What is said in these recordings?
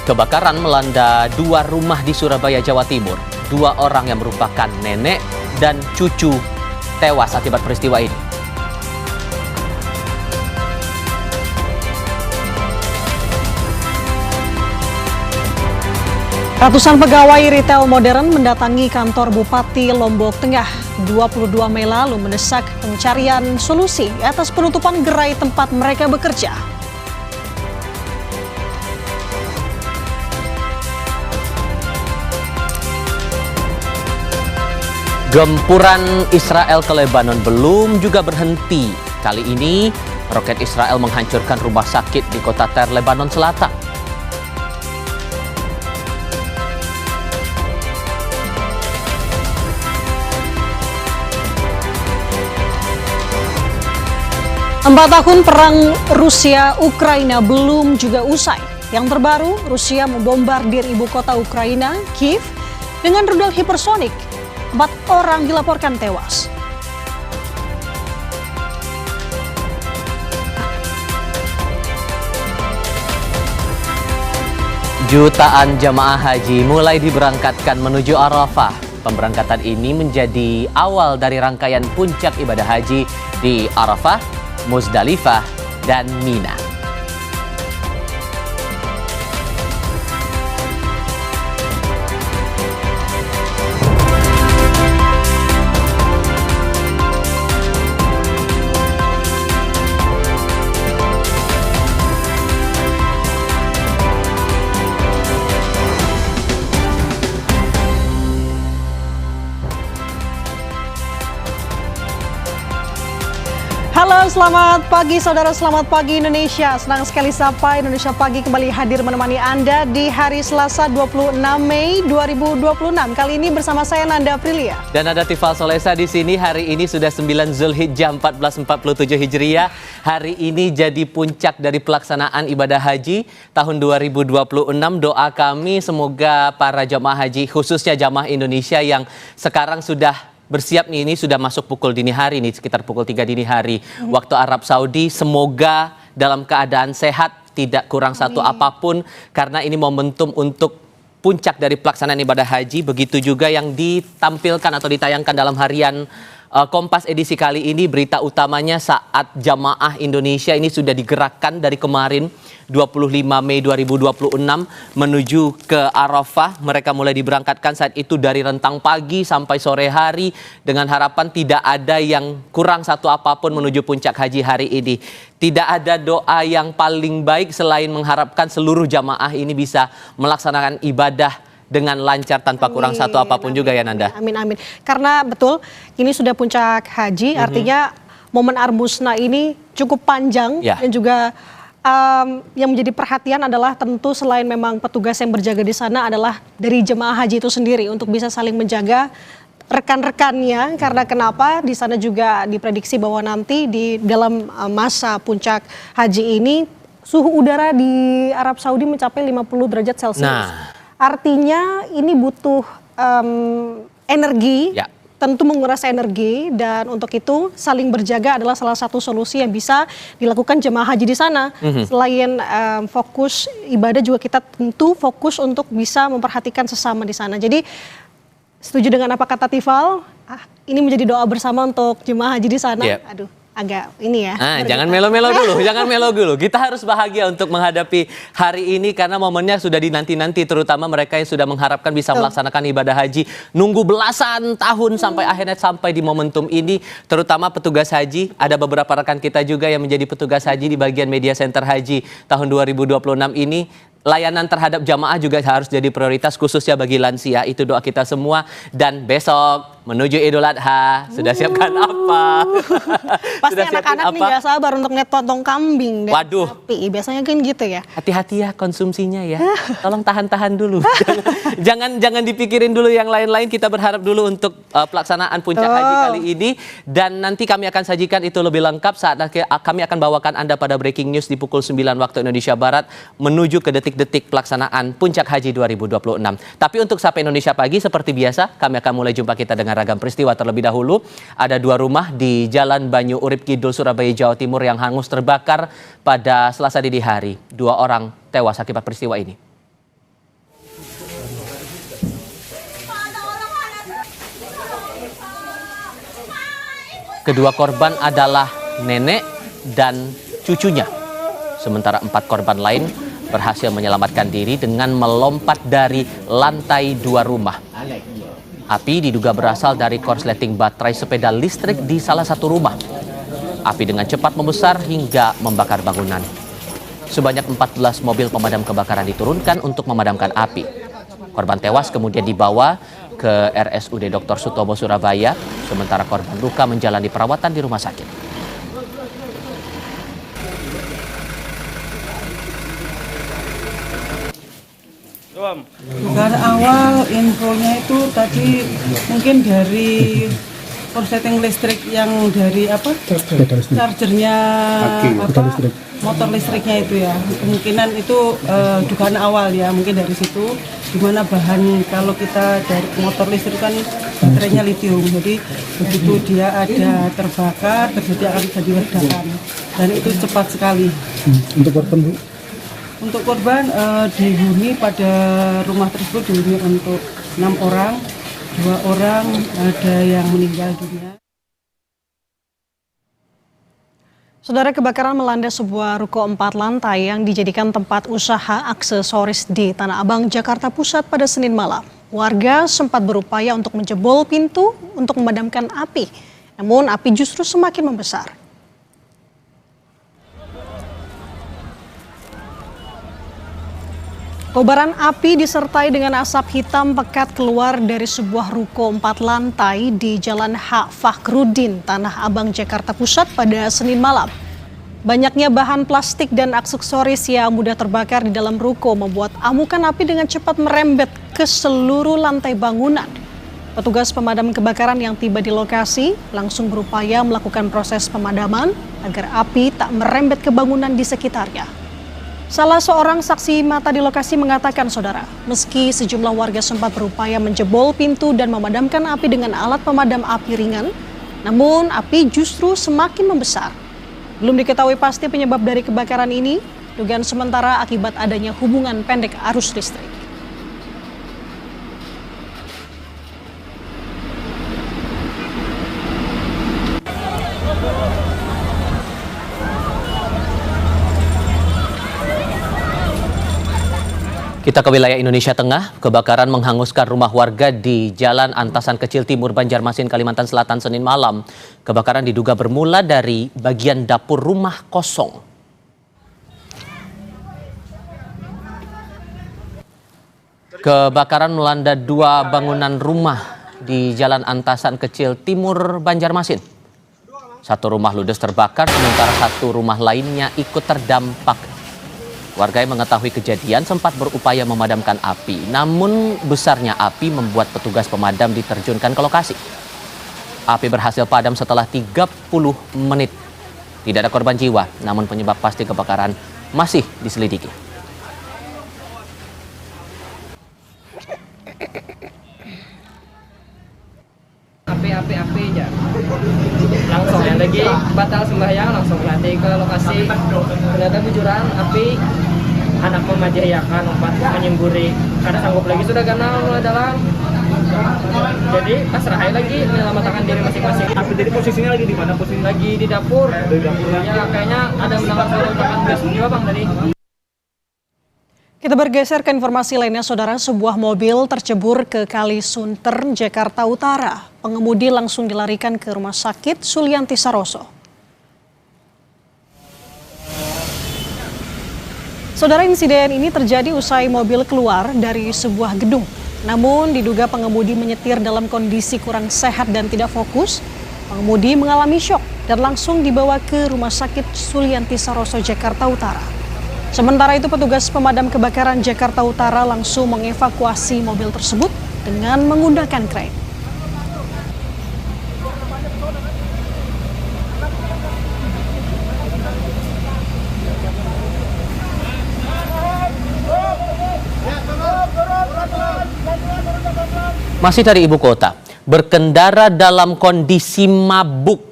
Kebakaran melanda dua rumah di Surabaya, Jawa Timur. Dua orang yang merupakan nenek dan cucu tewas akibat peristiwa ini. Ratusan pegawai retail modern mendatangi kantor Bupati Lombok Tengah 22 Mei lalu mendesak pencarian solusi atas penutupan gerai tempat mereka bekerja. Gempuran Israel ke Lebanon belum juga berhenti. Kali ini, roket Israel menghancurkan rumah sakit di kota Tyre, Lebanon Selatan. Empat tahun perang Rusia-Ukraina belum juga usai. Yang terbaru, Rusia membombardir ibu kota Ukraina, Kiev, dengan rudal hipersonik. 4 orang dilaporkan tewas. Jutaan jamaah haji mulai diberangkatkan menuju Arafah. Pemberangkatan ini menjadi awal dari rangkaian puncak ibadah haji di Arafah, Muzdalifah, dan Mina. Halo, selamat pagi saudara, selamat pagi Indonesia. Senang sekali Sapa Indonesia Pagi kembali hadir menemani Anda di hari Selasa 26 Mei 2026. Kali ini bersama saya Nanda Aprilia. Dan ada Tifal Solesa di sini. Hari ini sudah 9 Zulhijjah 1447 Hijriah. Hari ini jadi puncak dari pelaksanaan ibadah haji tahun 2026. Doa kami semoga para jamaah haji, khususnya jamaah Indonesia yang sekarang sudah bersiap nih, ini sudah masuk pukul dini hari nih, sekitar pukul 3 dini hari waktu Arab Saudi, semoga dalam keadaan sehat, tidak kurang satu apapun, karena ini momentum untuk puncak dari pelaksanaan ibadah haji. Begitu juga yang ditampilkan atau ditayangkan dalam harian Kompas edisi kali ini, berita utamanya saat jamaah Indonesia ini sudah digerakkan dari kemarin 25 Mei 2026 menuju ke Arafah. Mereka mulai diberangkatkan saat itu dari rentang pagi sampai sore hari dengan harapan tidak ada yang kurang satu apapun menuju puncak haji hari ini. Tidak ada doa yang paling baik selain mengharapkan seluruh jamaah ini bisa melaksanakan ibadah dengan lancar tanpa kurang satu apapun juga ya Nanda. Amin, amin. Karena betul ini sudah puncak haji, artinya momen Arbusna ini cukup panjang dan juga yang menjadi perhatian adalah tentu selain memang petugas yang berjaga di sana adalah dari jemaah haji itu sendiri untuk bisa saling menjaga rekan-rekannya. Karena kenapa? Di sana juga diprediksi bahwa nanti di dalam masa puncak haji ini suhu udara di Arab Saudi mencapai 50 derajat Celcius. Artinya ini butuh energi, tentu menguras energi, dan untuk itu saling berjaga adalah salah satu solusi yang bisa dilakukan jemaah haji di sana. Selain fokus ibadah juga kita tentu fokus untuk bisa memperhatikan sesama di sana. Jadi setuju dengan apa kata Tifal, ini menjadi doa bersama untuk jemaah haji di sana. Aduh, agak ini ya. Jangan melo-melo dulu, jangan melo dulu. Kita harus bahagia untuk menghadapi hari ini karena momennya sudah dinanti-nanti, terutama mereka yang sudah mengharapkan bisa melaksanakan ibadah haji. Nunggu belasan tahun sampai akhirnya sampai di momentum ini, terutama petugas haji. Ada beberapa rekan kita juga yang menjadi petugas haji di bagian media center haji tahun 2026 ini. Layanan terhadap jamaah juga harus jadi prioritas khususnya bagi lansia. Itu doa kita semua. Dan besok menuju Idul Adha, sudah siapkan apa? Pasti anak-anak nih gak sabar untuk ngeliat potong kambing dan sapi. Biasanya kan gitu ya. Hati-hati ya konsumsinya ya. Tolong tahan-tahan dulu. jangan dipikirin dulu yang lain-lain. Kita berharap dulu untuk pelaksanaan puncak haji kali ini. Dan nanti kami akan sajikan itu lebih lengkap saat kami akan bawakan Anda pada breaking news di pukul 9 waktu Indonesia Barat menuju ke detik-detik pelaksanaan puncak haji 2026. Tapi untuk Sapa Indonesia Pagi seperti biasa, kami akan mulai jumpa kita dengan ragam peristiwa. Terlebih dahulu, ada dua rumah di Jalan Banyu Urip Kidul, Surabaya, Jawa Timur yang hangus terbakar pada Selasa dini hari. 2 orang tewas akibat peristiwa ini. Kedua korban adalah nenek dan cucunya. Sementara 4 korban lain berhasil menyelamatkan diri dengan melompat dari lantai 2 rumah. Api diduga berasal dari korsleting baterai sepeda listrik di salah satu rumah. Api dengan cepat membesar hingga membakar bangunan. Sebanyak 14 mobil pemadam kebakaran diturunkan untuk memadamkan api. Korban tewas kemudian dibawa ke RSUD Dr. Sutomo Surabaya, sementara korban luka menjalani perawatan di rumah sakit. Dugaan awal infonya itu tadi mungkin dari korsleting listrik yang dari chargernya motor listriknya itu ya, kemungkinan itu dugaan awal ya, mungkin dari situ, dimana bahan kalau kita dari motor listrik kan baterainya litium, jadi begitu dia ada terbakar terjadi akan terjadi ledakan dan itu cepat sekali. Untuk korban Bu? Untuk korban dihuni pada rumah tersebut dihuni untuk 6 orang, 2 orang ada yang meninggal dunia. Saudara, kebakaran melanda sebuah ruko 4 lantai yang dijadikan tempat usaha aksesoris di Tanah Abang, Jakarta Pusat pada Senin malam. Warga sempat berupaya untuk menjebol pintu untuk memadamkan api, namun api justru semakin membesar. Kobaran api disertai dengan asap hitam pekat keluar dari sebuah ruko 4 lantai di Jalan H. Fakhrudin, Tanah Abang, Jakarta Pusat pada Senin malam. Banyaknya bahan plastik dan aksesoris yang mudah terbakar di dalam ruko membuat amukan api dengan cepat merembet ke seluruh lantai bangunan. Petugas pemadam kebakaran yang tiba di lokasi langsung berupaya melakukan proses pemadaman agar api tak merembet ke bangunan di sekitarnya. Salah seorang saksi mata di lokasi mengatakan, saudara, meski sejumlah warga sempat berupaya menjebol pintu dan memadamkan api dengan alat pemadam api ringan, namun api justru semakin membesar. Belum diketahui pasti penyebab dari kebakaran ini, dugaan sementara akibat adanya hubungan pendek arus listrik. Kita ke wilayah Indonesia Tengah, kebakaran menghanguskan rumah warga di Jalan Antasan Kecil Timur Banjarmasin, Kalimantan Selatan Senin malam. Kebakaran diduga bermula dari bagian dapur rumah kosong. Kebakaran melanda 2 bangunan rumah di Jalan Antasan Kecil Timur Banjarmasin. 1 rumah ludes terbakar, sementara 1 rumah lainnya ikut terdampak. Warga yang mengetahui kejadian sempat berupaya memadamkan api, namun besarnya api membuat petugas pemadam diterjunkan ke lokasi. Api berhasil padam setelah 30 menit. Tidak ada korban jiwa, namun penyebab pasti kebakaran masih diselidiki. Api aja. Langsung yang lagi batal sembahyang langsung lari ke lokasi. Ternyata bujuran api, anak memajahyakan obat menyemburi karena sanggup lagi sudah ganal mulai dalam. Jadi pasrah lagi menyelamatkan diri masing-masing. Api jadi posisinya lagi di mana? Posisinya Lagi di dapur. Ya kayaknya ada mendengar suara ledakan gas juga Bang tadi. Kita bergeser ke informasi lainnya, saudara. Sebuah mobil tercebur ke Kali Sunter, Jakarta Utara. Pengemudi langsung dilarikan ke Rumah Sakit Sulianti Saroso. Saudara, insiden ini terjadi usai mobil keluar dari sebuah gedung. Namun diduga pengemudi menyetir dalam kondisi kurang sehat dan tidak fokus. Pengemudi mengalami syok dan langsung dibawa ke Rumah Sakit Sulianti Saroso, Jakarta Utara. Sementara itu petugas pemadam kebakaran Jakarta Utara langsung mengevakuasi mobil tersebut dengan menggunakan krain. Masih dari ibu kota, berkendara dalam kondisi mabuk,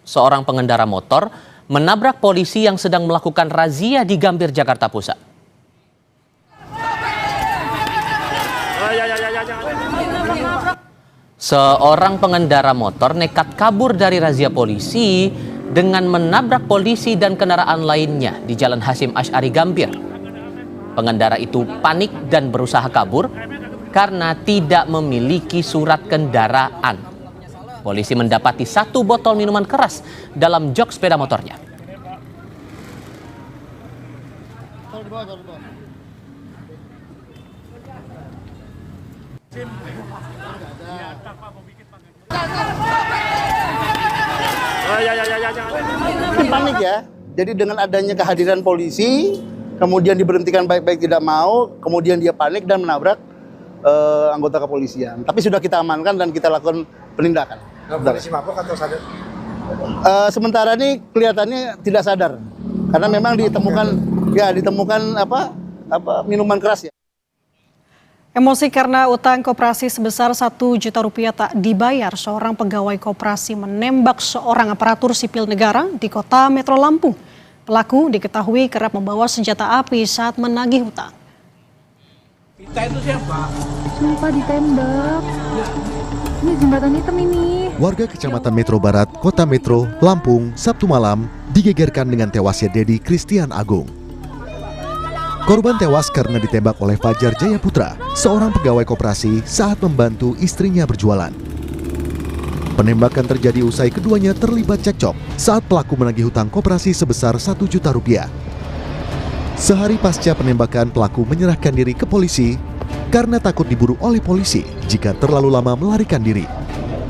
seorang pengendara motor menabrak polisi yang sedang melakukan razia di Gambir, Jakarta Pusat. Seorang pengendara motor nekat kabur dari razia polisi dengan menabrak polisi dan kendaraan lainnya di Jalan Hasyim Asy'ari Gambir. Pengendara itu panik dan berusaha kabur karena tidak memiliki surat kendaraan. Polisi mendapati 1 botol minuman keras dalam jok sepeda motornya. Panik ya. Jadi dengan adanya kehadiran polisi, kemudian diberhentikan baik-baik tidak mau, kemudian dia panik dan menabrak anggota kepolisian. Tapi sudah kita amankan dan kita lakukan penindakan. Polisi mabuk atau sadar? Sementara ini kelihatannya tidak sadar karena memang ditemukan minuman keras ya. Emosi karena utang koperasi sebesar Rp1 juta tak dibayar, seorang pegawai koperasi menembak seorang aparatur sipil negara di kota Metro Lampung. Pelaku diketahui kerap membawa senjata api saat menagih hutang. Kita itu siapa? Sumpah ditembak. Ini jembatan hitam ini. Warga Kecamatan Metro Barat, Kota Metro, Lampung, Sabtu malam digegerkan dengan tewasnya Dedi Christian Agung. Korban tewas karena ditembak oleh Fajar Jayaputra, seorang pegawai koperasi saat membantu istrinya berjualan. Penembakan terjadi usai keduanya terlibat cekcok saat pelaku menagih hutang koperasi sebesar Rp1 juta. Sehari pasca penembakan, pelaku menyerahkan diri ke polisi karena takut diburu oleh polisi jika terlalu lama melarikan diri.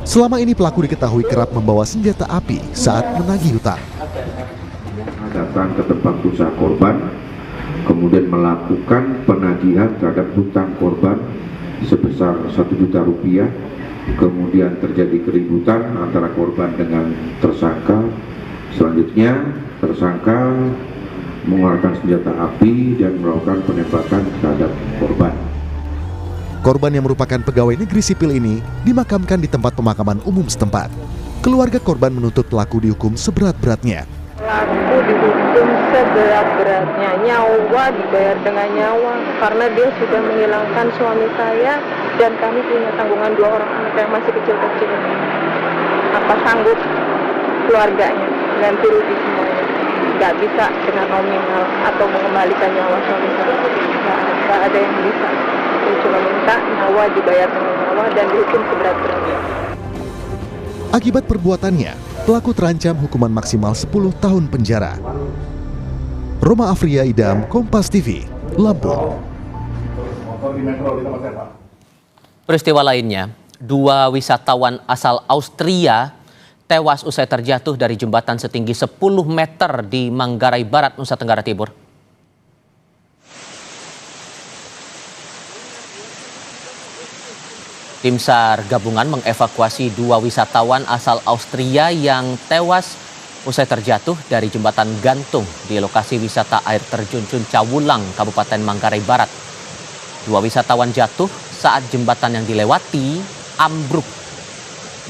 Selama ini pelaku diketahui kerap membawa senjata api saat menagih hutang. Datang ke tempat usaha korban, kemudian melakukan penagihan terhadap hutang korban sebesar Rp1 juta. Kemudian terjadi keributan antara korban dengan tersangka. Selanjutnya tersangka mengeluarkan senjata api dan melakukan penembakan terhadap korban. Korban yang merupakan pegawai negeri sipil ini dimakamkan di tempat pemakaman umum setempat. Keluarga korban menuntut pelaku dihukum seberat-beratnya. Pelaku dihukum seberat-beratnya, nyawa dibayar dengan nyawa karena dia sudah menghilangkan suami saya dan kami punya tanggungan 2 orang anak yang masih kecil-kecil. Apa sanggup keluarganya ganti rugi semuanya? Nggak bisa dengan nominal atau mengembalikan nyawa suami saya. Nggak ada yang bisa. Saya cuma minta nyawa dibayar dengan nyawa dan dihukum seberat-beratnya. Akibat perbuatannya, pelaku terancam hukuman maksimal 10 tahun penjara. Roma Afria Idam, Kompas TV, Lampung. Peristiwa lainnya, 2 wisatawan asal Austria tewas usai terjatuh dari jembatan setinggi 10 meter di Manggarai Barat, Nusa Tenggara Timur. Tim SAR gabungan mengevakuasi 2 wisatawan asal Austria yang tewas usai terjatuh dari jembatan gantung di lokasi wisata air terjun Cuncawulang, Kabupaten Manggarai Barat. 2 wisatawan jatuh saat jembatan yang dilewati ambruk.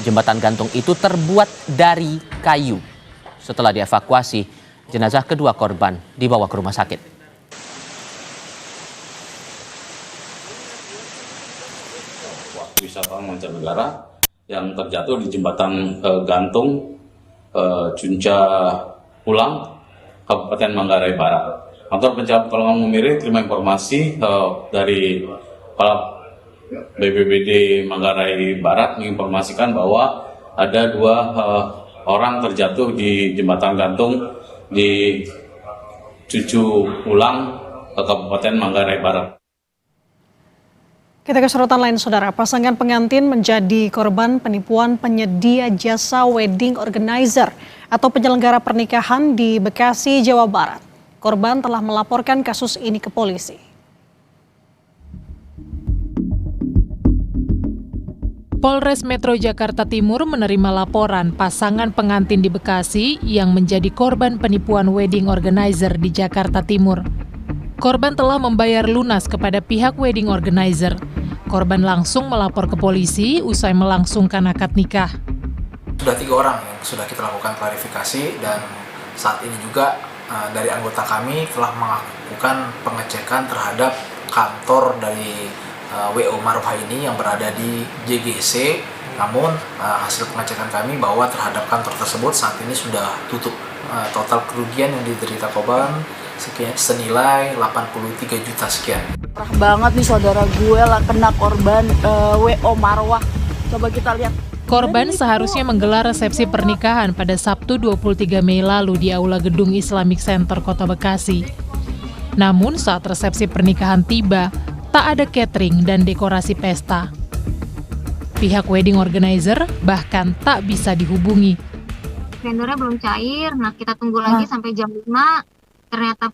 Jembatan gantung itu terbuat dari kayu. Setelah dievakuasi, jenazah kedua korban dibawa ke rumah sakit. Wisatawan mancanegara yang terjatuh di jembatan gantung Cuncawulang, Kabupaten Manggarai Barat. Kantor Pencarian Pertolongan Muniri terima informasi dari Kepala BPBD Manggarai Barat menginformasikan bahwa ada 2 orang terjatuh di jembatan gantung di Cuncawulang, Kabupaten Manggarai Barat. Kita ke sorotan lain, saudara. Pasangan pengantin menjadi korban penipuan penyedia jasa wedding organizer atau penyelenggara pernikahan di Bekasi, Jawa Barat. Korban telah melaporkan kasus ini ke polisi. Polres Metro Jakarta Timur menerima laporan pasangan pengantin di Bekasi yang menjadi korban penipuan wedding organizer di Jakarta Timur. Korban telah membayar lunas kepada pihak wedding organizer. Korban langsung melapor ke polisi usai melangsungkan akad nikah. Sudah 3 orang yang sudah kita lakukan klarifikasi dan saat ini juga dari anggota kami telah melakukan pengecekan terhadap kantor dari WO Maruha ini yang berada di JGC Namun hasil pengecekan kami bahwa terhadap kantor tersebut saat ini sudah tutup. Total kerugian yang diderita korban senilai 83 juta sekian. Parah banget nih saudara gue lah kena korban WO Marwah. Coba kita lihat. Korban seharusnya menggelar resepsi pernikahan pada Sabtu 23 Mei lalu di Aula Gedung Islamic Center Kota Bekasi. Namun saat resepsi pernikahan tiba, tak ada catering dan dekorasi pesta. Pihak wedding organizer bahkan tak bisa dihubungi. Vendornya belum cair, nah kita tunggu lagi sampai jam 5, ternyata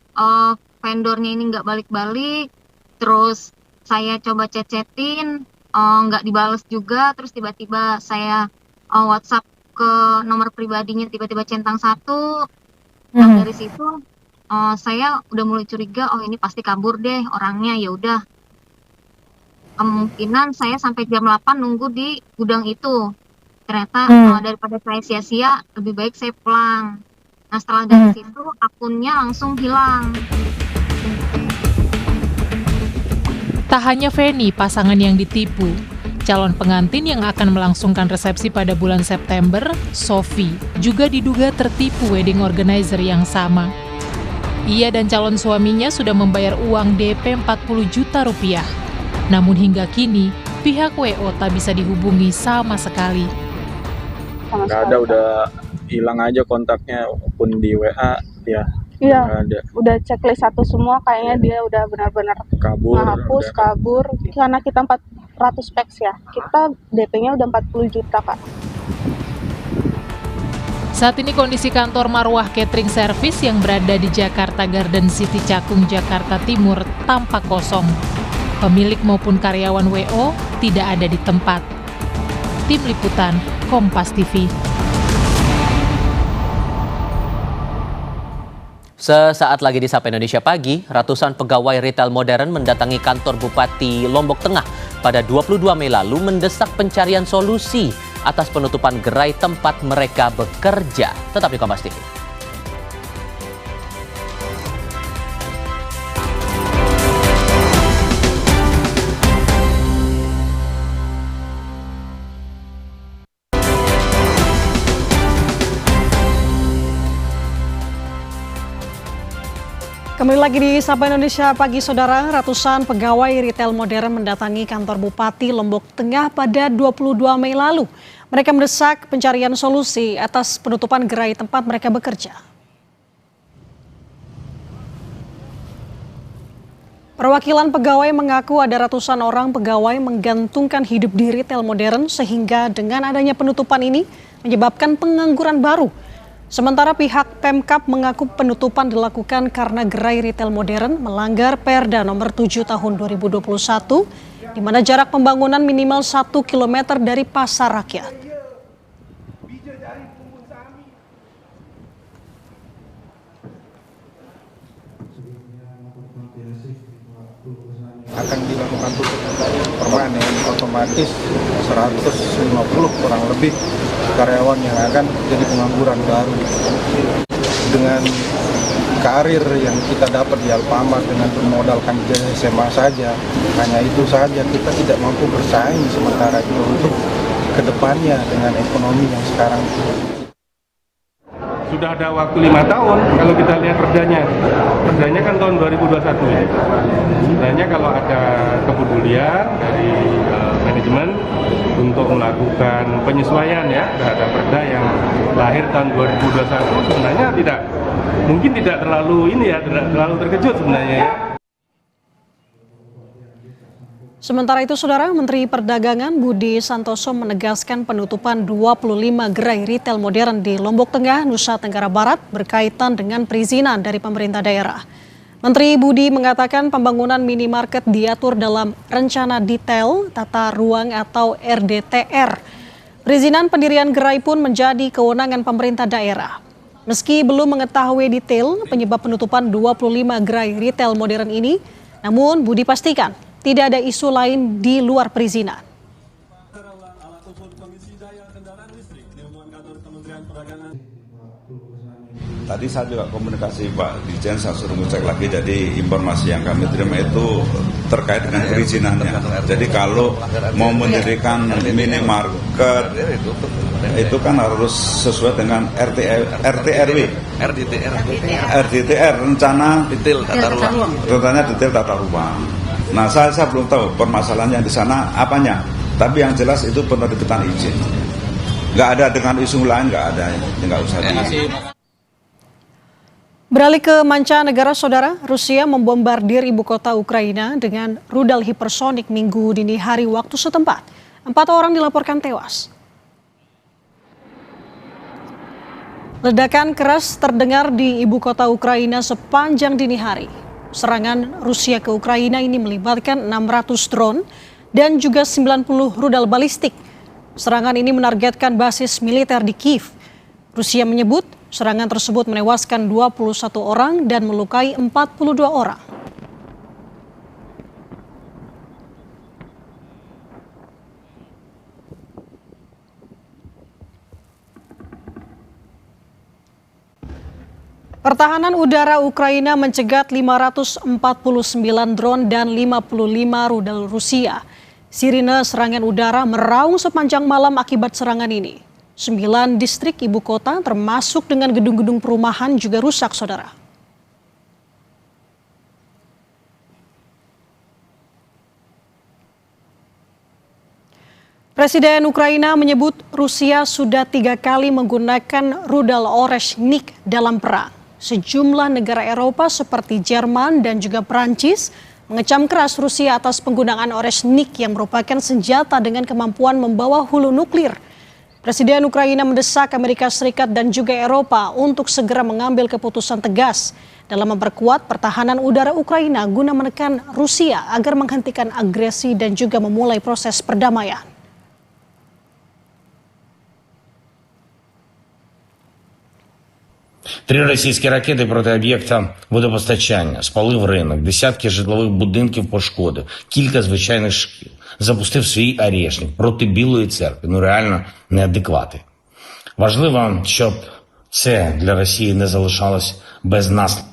vendornya ini nggak balik-balik, terus saya coba chat-chatin, nggak dibales juga, terus tiba-tiba saya WhatsApp ke nomor pribadinya tiba-tiba centang 1, nah dari situ saya udah mulai curiga, oh ini pasti kabur deh orangnya, ya udah. Kemungkinan saya sampai jam 8 nunggu di gudang itu. Ternyata daripada saya sia-sia, lebih baik saya pulang. Nah setelah dari situ akunnya langsung hilang. Tak hanya Feni pasangan yang ditipu, calon pengantin yang akan melangsungkan resepsi pada bulan September, Sofi, juga diduga tertipu wedding organizer yang sama. Ia dan calon suaminya sudah membayar uang DP 40 juta rupiah. Namun hingga kini, pihak WO tak bisa dihubungi sama sekali. Nggak ada, udah hilang aja kontaknya, pun di WA ya. Iya, udah checklist satu semua, kayaknya dia udah benar-benar ngehapus, kabur. Karena kita 400 peks ya, kita DP-nya udah 40 juta Kak. Saat ini kondisi kantor Marwah Catering Service yang berada di Jakarta Garden City Cakung, Jakarta Timur tampak kosong. Pemilik maupun karyawan WO tidak ada di tempat. Tim Liputan, Kompas TV. Sesaat lagi di Sapa Indonesia Pagi, ratusan pegawai retail modern mendatangi kantor Bupati Lombok Tengah pada 22 Mei lalu mendesak pencarian solusi atas penutupan gerai tempat mereka bekerja. Tetap di Kompas TV. Kembali lagi di Sapa Indonesia Pagi, Saudara. Ratusan pegawai retail modern mendatangi kantor Bupati Lombok Tengah pada 22 Mei lalu. Mereka mendesak pencarian solusi atas penutupan gerai tempat mereka bekerja. Perwakilan pegawai mengaku ada ratusan orang pegawai menggantungkan hidup di retail modern sehingga dengan adanya penutupan ini menyebabkan pengangguran baru. Sementara pihak Pemkab mengaku penutupan dilakukan karena gerai retail modern melanggar Perda nomor 7 tahun 2021 di mana jarak pembangunan minimal 1 km dari pasar rakyat. Akan dilakukan tutup permanen, otomatis 150 kurang lebih karyawan yang akan jadi pengangguran baru. Dengan karir yang kita dapat di Alfamart dengan bermodalkan SMA saja, hanya itu saja kita tidak mampu bersaing sementara itu untuk kedepannya dengan ekonomi yang sekarang. Sudah ada waktu 5 tahun kalau kita lihat perdanya kan tahun 2021 ya. Sebenarnya kalau ada kepedulian dari manajemen untuk melakukan penyesuaian ya terhadap perda yang lahir tahun 2021 sebenarnya tidak terlalu terkejut sebenarnya ya. Sementara itu, Saudara, Menteri Perdagangan Budi Santoso menegaskan penutupan 25 gerai retail modern di Lombok Tengah, Nusa Tenggara Barat berkaitan dengan perizinan dari pemerintah daerah. Menteri Budi mengatakan pembangunan minimarket diatur dalam Rencana Detail Tata Ruang atau RDTR. Perizinan pendirian gerai pun menjadi kewenangan pemerintah daerah. Meski belum mengetahui detail penyebab penutupan 25 gerai retail modern ini, namun Budi pastikan tidak ada isu lain di luar perizinan. Tadi saya juga komunikasi Pak Dirjen, saya suruh ngecek lagi. Jadi informasi yang kami terima itu terkait dengan perizinannya. Jadi kalau mau mendirikan minimarket itu kan harus sesuai dengan RT/RW, RDTR, rencana detail tata ruang. Nah, saya belum tahu permasalahannya di sana apanya. Tapi yang jelas itu penerbitan izin. Nggak ada dengan isu lain, nggak ada, nggak usah Beralih ke mancanegara, saudara, Rusia membombardir ibu kota Ukraina dengan rudal hipersonik Minggu dini hari waktu setempat. 4 orang dilaporkan tewas. Ledakan keras terdengar di ibu kota Ukraina sepanjang dini hari. Serangan Rusia ke Ukraina ini melibatkan 600 drone dan juga 90 rudal balistik. Serangan ini menargetkan basis militer di Kiev. Rusia menyebut serangan tersebut menewaskan 21 orang dan melukai 42 orang. Pertahanan udara Ukraina mencegat 549 drone dan 55 rudal Rusia. Sirine serangan udara meraung sepanjang malam akibat serangan ini. 9 distrik ibu kota termasuk dengan gedung-gedung perumahan juga rusak, saudara. Presiden Ukraina menyebut Rusia sudah 3 kali menggunakan rudal Oreshnik dalam perang. Sejumlah negara Eropa seperti Jerman dan juga Prancis mengecam keras Rusia atas penggunaan Oreshnik yang merupakan senjata dengan kemampuan membawa hulu nuklir. Presiden Ukraina mendesak Amerika Serikat dan juga Eropa untuk segera mengambil keputusan tegas dalam memperkuat pertahanan udara Ukraina guna menekan Rusia agar menghentikan agresi dan juga memulai proses perdamaian. Три російські ракети проти об'єкта водопостачання, спалив ринок, десятки житлових будинків пошкодив, кілька звичайних шкіл. Запустив свій арешник проти Білої церкви. Ну реально неадеквати. Важливо, щоб це для Росії не залишалось без наслідків.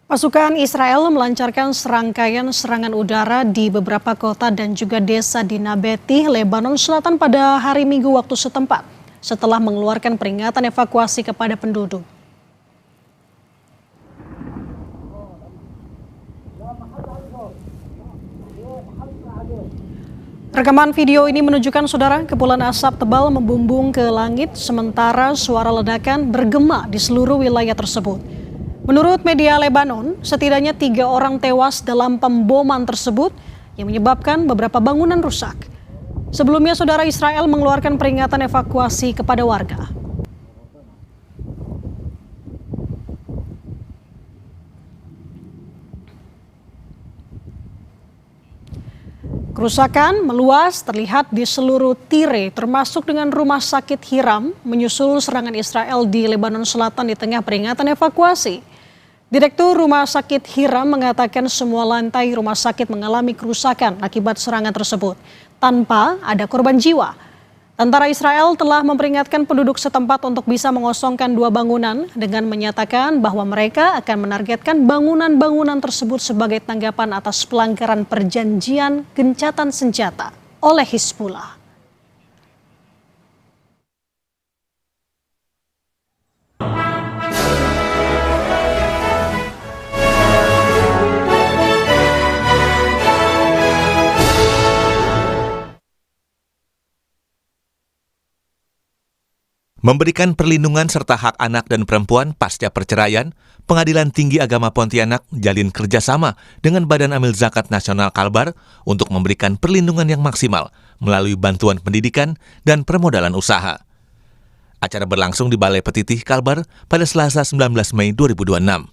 Pasukan Israel melancarkan serangkaian serangan udara di beberapa kota dan juga desa di Nabeti, Lebanon Selatan pada hari Minggu waktu setempat, setelah mengeluarkan peringatan evakuasi kepada penduduk. Rekaman video ini menunjukkan, saudara, kepulan asap tebal membumbung ke langit sementara suara ledakan bergema di seluruh wilayah tersebut. Menurut media Lebanon, setidaknya 3 orang tewas dalam pemboman tersebut yang menyebabkan beberapa bangunan rusak. Sebelumnya, saudara, Israel mengeluarkan peringatan evakuasi kepada warga. Kerusakan meluas terlihat di seluruh Tire, termasuk dengan rumah sakit Hiram, menyusul serangan Israel di Lebanon Selatan di tengah peringatan evakuasi. Direktur Rumah Sakit Hiram mengatakan semua lantai rumah sakit mengalami kerusakan akibat serangan tersebut, tanpa ada korban jiwa. Tentara Israel telah memperingatkan penduduk setempat untuk bisa mengosongkan 2 bangunan dengan menyatakan bahwa mereka akan menargetkan bangunan-bangunan tersebut sebagai tanggapan atas pelanggaran perjanjian gencatan senjata oleh Hizbullah. Memberikan perlindungan serta hak anak dan perempuan pasca perceraian, Pengadilan Tinggi Agama Pontianak jalin kerjasama dengan Badan Amil Zakat Nasional Kalbar untuk memberikan perlindungan yang maksimal melalui bantuan pendidikan dan permodalan usaha. Acara berlangsung di Balai Petitih Kalbar pada Selasa 19 Mei 2026.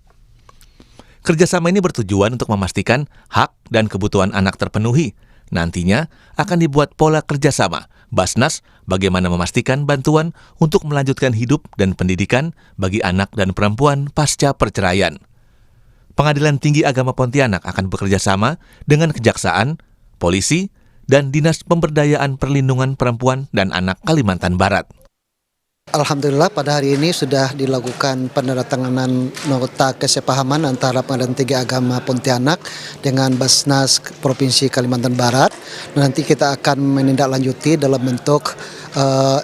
Kerjasama ini bertujuan untuk memastikan hak dan kebutuhan anak terpenuhi. Nantinya akan dibuat pola kerjasama Basnas bagaimana memastikan bantuan untuk melanjutkan hidup dan pendidikan bagi anak dan perempuan pasca perceraian. Pengadilan Tinggi Agama Pontianak akan bekerja sama dengan Kejaksaan, Polisi, dan Dinas Pemberdayaan Perlindungan Perempuan dan Anak Kalimantan Barat. Alhamdulillah pada hari ini sudah dilakukan penandatanganan nota kesepahaman antara Pengadilan Tinggi Agama Pontianak dengan Basnas Provinsi Kalimantan Barat. Nanti kita akan menindaklanjuti dalam bentuk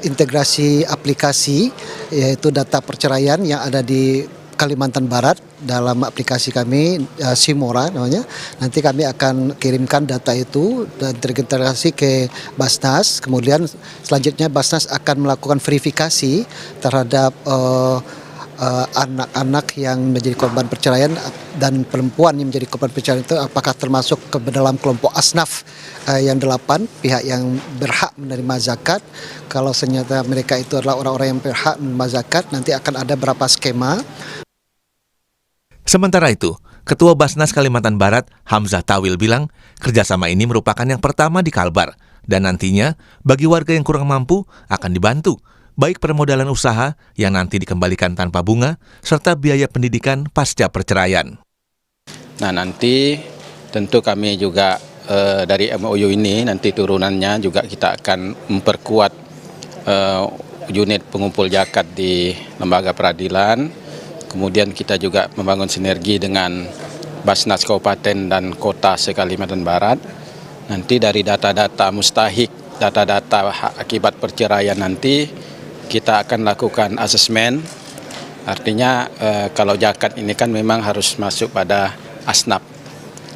integrasi aplikasi, yaitu data perceraian yang ada di Kalimantan Barat dalam aplikasi kami Simora namanya. Nanti kami akan kirimkan data itu dan terintegrasi ke Basnas. Kemudian selanjutnya Basnas akan melakukan verifikasi terhadap anak-anak yang menjadi korban perceraian dan perempuan yang menjadi korban perceraian itu apakah termasuk ke dalam kelompok asnaf yang 8 pihak yang berhak menerima zakat. Kalau ternyata mereka itu adalah orang-orang yang berhak menerima zakat, nanti akan ada berapa skema. Sementara itu, Ketua Basnas Kalimantan Barat, Hamzah Tawil bilang, kerjasama ini merupakan yang pertama di Kalbar, dan nantinya bagi warga yang kurang mampu akan dibantu, baik permodalan usaha yang nanti dikembalikan tanpa bunga, serta biaya pendidikan pasca perceraian. Nah nanti tentu kami juga dari MOU ini, nanti turunannya juga kita akan memperkuat unit pengumpul zakat di lembaga peradilan. Kemudian kita juga membangun sinergi dengan Basnas Kabupaten dan Kota se-Kalimantan Barat. Nanti dari data-data mustahik, data-data akibat perceraian nanti kita akan lakukan asesmen. Artinya kalau zakat ini kan memang harus masuk pada asnaf,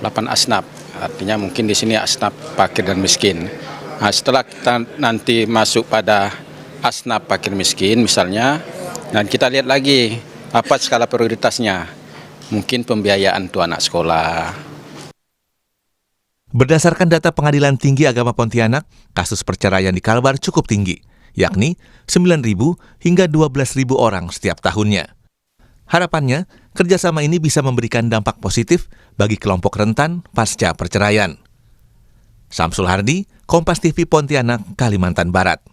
8 asnaf. Artinya mungkin di sini asnaf fakir dan miskin. Nah, setelah kita nanti masuk pada asnaf fakir miskin misalnya, dan kita lihat lagi apa skala prioritasnya, mungkin pembiayaan untuk anak sekolah. Berdasarkan data Pengadilan Tinggi Agama Pontianak, kasus perceraian di Kalbar cukup tinggi, yakni 9.000 hingga 12.000 orang setiap tahunnya. Harapannya, kerjasama ini bisa memberikan dampak positif bagi kelompok rentan pasca perceraian. Samsul Hardi, Kompas TV Pontianak, Kalimantan Barat.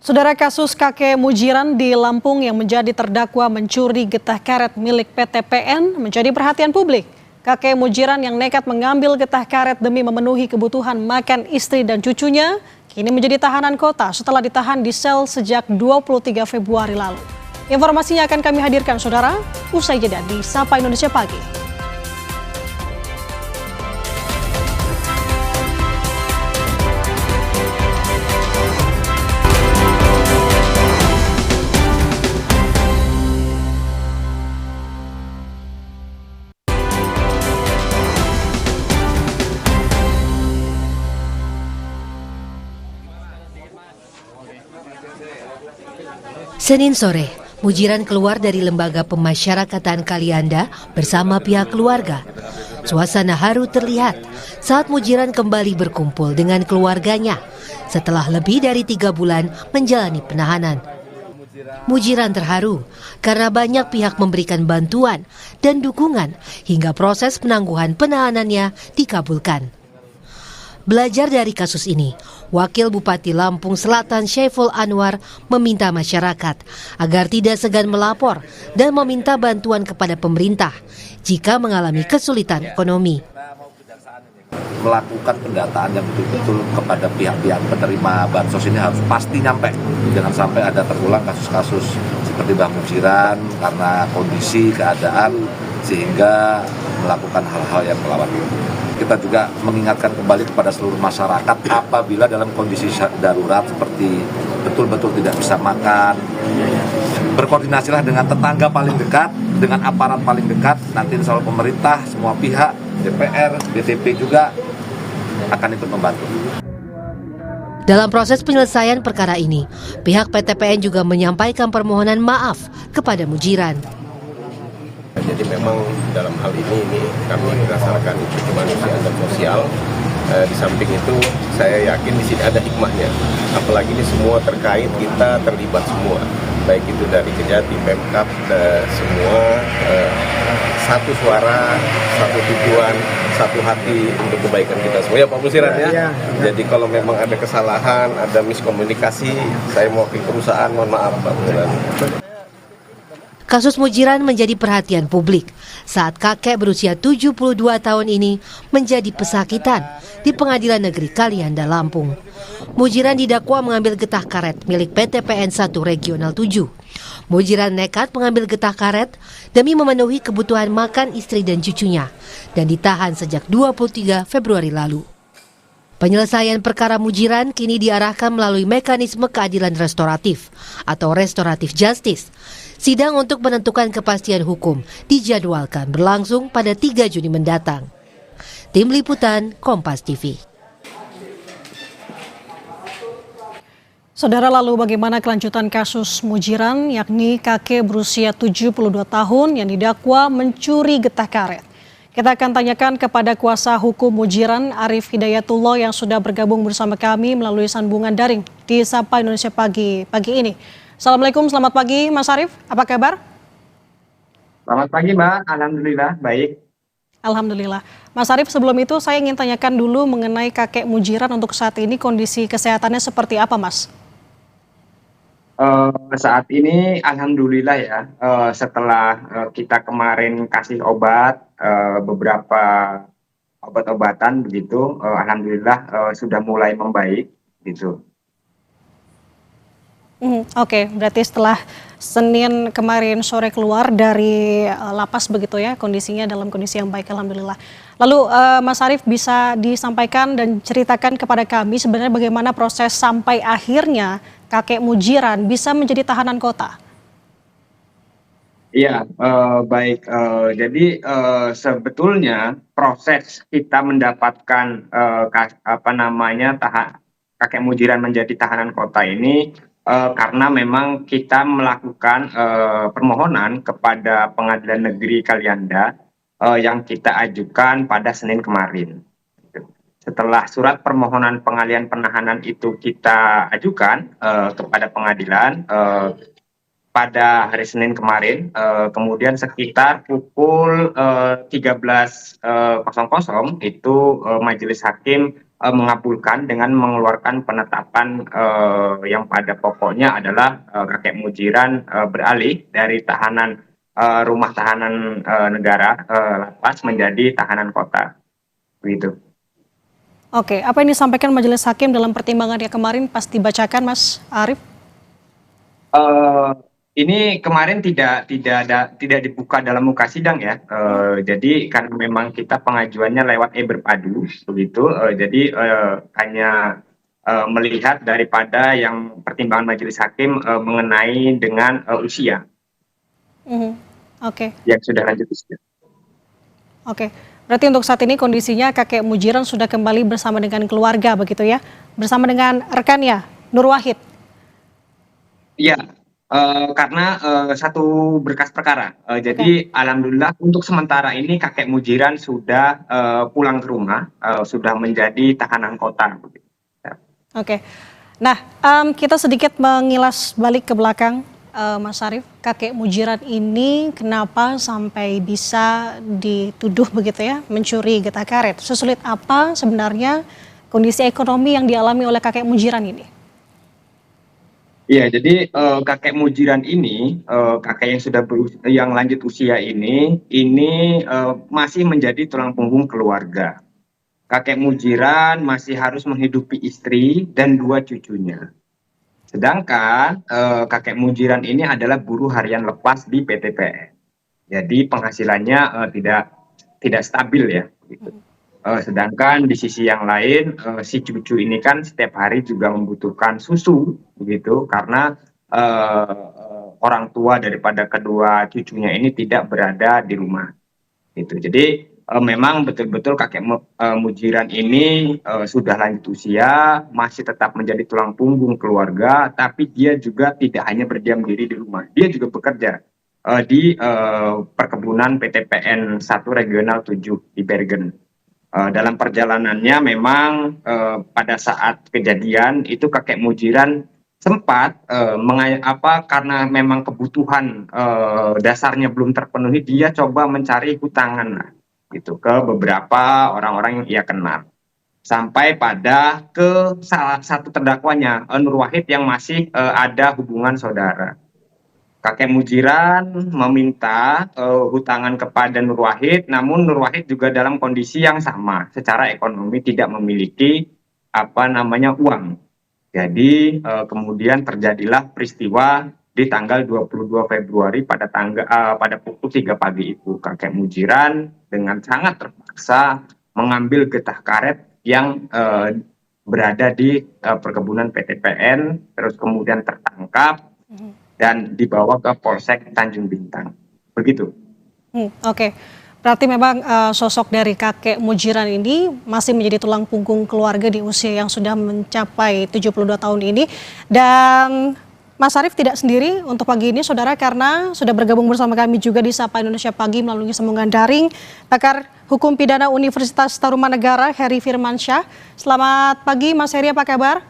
Saudara, kasus kakek Mujiran di Lampung yang menjadi terdakwa mencuri getah karet milik PT PN menjadi perhatian publik. Kakek Mujiran yang nekat mengambil getah karet demi memenuhi kebutuhan makan istri dan cucunya, kini menjadi tahanan kota setelah ditahan di sel sejak 23 Februari lalu. Informasinya akan kami hadirkan, saudara, usai jeda di Sapa Indonesia Pagi. Senin sore, Mujiran keluar dari Lembaga Pemasyarakatan Kalianda bersama pihak keluarga. Suasana haru terlihat saat Mujiran kembali berkumpul dengan keluarganya setelah lebih dari 3 bulan menjalani penahanan. Mujiran terharu karena banyak pihak memberikan bantuan dan dukungan hingga proses penangguhan penahanannya dikabulkan. Belajar dari kasus ini, Wakil Bupati Lampung Selatan Syaiful Anwar meminta masyarakat agar tidak segan melapor dan meminta bantuan kepada pemerintah jika mengalami kesulitan ekonomi. Melakukan pendataan yang betul-betul kepada pihak-pihak penerima bansos ini harus pasti nyampe. Jangan sampai ada terulang kasus-kasus seperti Bang Mujiran karena kondisi, keadaan, sehingga melakukan hal-hal yang melawan. Kita juga mengingatkan kembali kepada seluruh masyarakat apabila dalam kondisi darurat seperti betul-betul tidak bisa makan, berkoordinasilah dengan tetangga paling dekat, dengan aparat paling dekat, nanti insya Allah pemerintah, semua pihak, DPR, BTP juga akan ikut membantu. Dalam proses penyelesaian perkara ini, pihak PT PN juga menyampaikan permohonan maaf kepada Mujiran. Jadi memang dalam hal ini kami berdasarkan kemanusiaan dan sosial. Di samping itu saya yakin di sini ada hikmahnya. Apalagi ini semua terkait, kita terlibat semua. Baik itu dari Kejati, Pemkab, semua satu suara, satu tujuan, satu hati untuk kebaikan kita semua. Ya Pak Mujiran ya. Jadi kalau memang ada kesalahan, ada miskomunikasi, saya mewakili perusahaan, mohon maaf Pak Mujiran. Kasus Mujiran menjadi perhatian publik saat kakek berusia 72 tahun ini menjadi pesakitan di Pengadilan Negeri Kalianda, Lampung. Mujiran didakwa mengambil getah karet milik PT PN 1 Regional 7. Mujiran nekat mengambil getah karet demi memenuhi kebutuhan makan istri dan cucunya dan ditahan sejak 23 Februari lalu. Penyelesaian perkara Mujiran kini diarahkan melalui mekanisme keadilan restoratif atau restoratif justice. Sidang untuk menentukan kepastian hukum dijadwalkan berlangsung pada 3 Juni mendatang. Tim Liputan Kompas TV. Saudara, lalu bagaimana kelanjutan kasus Mujiran, yakni kakek berusia 72 tahun yang didakwa mencuri getah karet? Kita akan tanyakan kepada kuasa hukum Mujiran, Arif Hidayatullah, yang sudah bergabung bersama kami melalui sambungan daring di Sapa Indonesia pagi ini. Assalamualaikum, selamat pagi Mas Arif, apa kabar? Selamat pagi Mbak, Alhamdulillah baik. Alhamdulillah. Mas Arif, sebelum itu saya ingin tanyakan dulu mengenai kakek Mujiran untuk saat ini kondisi kesehatannya seperti apa, Mas? Saat ini alhamdulillah ya, setelah kita kemarin kasih obat, beberapa obat-obatan begitu, alhamdulillah sudah mulai membaik gitu. Oke, berarti setelah Senin kemarin sore keluar dari lapas begitu ya, kondisinya dalam kondisi yang baik, alhamdulillah. Lalu Mas Arif, bisa disampaikan dan ceritakan kepada kami sebenarnya bagaimana proses sampai akhirnya kakek Mujiran bisa menjadi tahanan kota? Iya, baik. Jadi sebetulnya proses kita mendapatkan kakek Mujiran menjadi tahanan kota ini karena memang kita melakukan permohonan kepada Pengadilan Negeri Kalianda yang kita ajukan pada Senin kemarin. Setelah surat permohonan pengalihan penahanan itu kita ajukan kepada pengadilan pada hari Senin kemarin, kemudian sekitar pukul 13.00 itu majelis hakim mengabulkan dengan mengeluarkan penetapan yang pada pokoknya adalah kakek Mujiran beralih dari tahanan rumah tahanan negara lapas menjadi tahanan kota, begitu. Oke, apa yang disampaikan majelis hakim dalam pertimbangannya kemarin pas dibacakan, Mas Arif? Ini kemarin tidak dibuka dalam muka sidang ya. Jadi karena memang kita pengajuannya lewat berpadu begitu. Jadi hanya melihat daripada yang pertimbangan majelis hakim mengenai dengan usia. Oke. Yang sudah lanjut usia. Oke. Berarti untuk saat ini kondisinya kakek Mujiran sudah kembali bersama dengan keluarga begitu ya? Bersama dengan rekannya, Nur Wahid? Iya. Karena satu berkas perkara. Jadi alhamdulillah untuk sementara ini kakek Mujiran sudah pulang ke rumah, sudah menjadi tahanan kota. Oke. Nah, kita sedikit mengilas balik ke belakang, Mas Arif. Kakek Mujiran ini kenapa sampai bisa dituduh begitu ya, mencuri getah karet? Sesulit apa sebenarnya kondisi ekonomi yang dialami oleh kakek Mujiran ini? Iya, jadi kakek Mujiran ini, kakek yang sudah yang lanjut usia ini masih menjadi tulang punggung keluarga. Kakek Mujiran masih harus menghidupi istri dan 2 cucunya. Sedangkan kakek Mujiran ini adalah buruh harian lepas di PT PN. Jadi penghasilannya tidak stabil ya. Gitu. Sedangkan di sisi yang lain si cucu ini kan setiap hari juga membutuhkan susu begitu karena orang tua daripada kedua cucunya ini tidak berada di rumah. Gitu. Jadi memang betul-betul kakek Mujiran ini sudah lanjut usia, masih tetap menjadi tulang punggung keluarga, tapi dia juga tidak hanya berdiam diri di rumah, dia juga bekerja di perkebunan PT PN 1 Regional 7 di Bergen. Dalam perjalanannya memang pada saat kejadian itu kakek Mujiran sempat karena memang kebutuhan dasarnya belum terpenuhi, dia coba mencari hutangan gitu ke beberapa orang-orang yang ia kenal, sampai pada salah satu terdakwanya Nur Wahid yang masih ada hubungan saudara. Kakek Mujiran meminta hutangan kepada Nur Wahid, namun Nur Wahid juga dalam kondisi yang sama, secara ekonomi tidak memiliki uang. Jadi kemudian terjadilah peristiwa di tanggal 22 Februari pada pukul 3 pagi itu. Kakek Mujiran dengan sangat terpaksa mengambil getah karet yang berada di perkebunan PTPN, terus kemudian tertangkap dan dibawa ke Polsek Tanjung Bintang. Begitu. Oke. Berarti memang sosok dari kakek Mujiran ini masih menjadi tulang punggung keluarga di usia yang sudah mencapai 72 tahun ini. Dan Mas Arief tidak sendiri untuk pagi ini, saudara, karena sudah bergabung bersama kami juga di Sapa Indonesia Pagi melalui sambungan daring, pakar hukum pidana Universitas Tarumanegara, Heri Firmansyah. Selamat pagi, Mas Heri, apa kabar?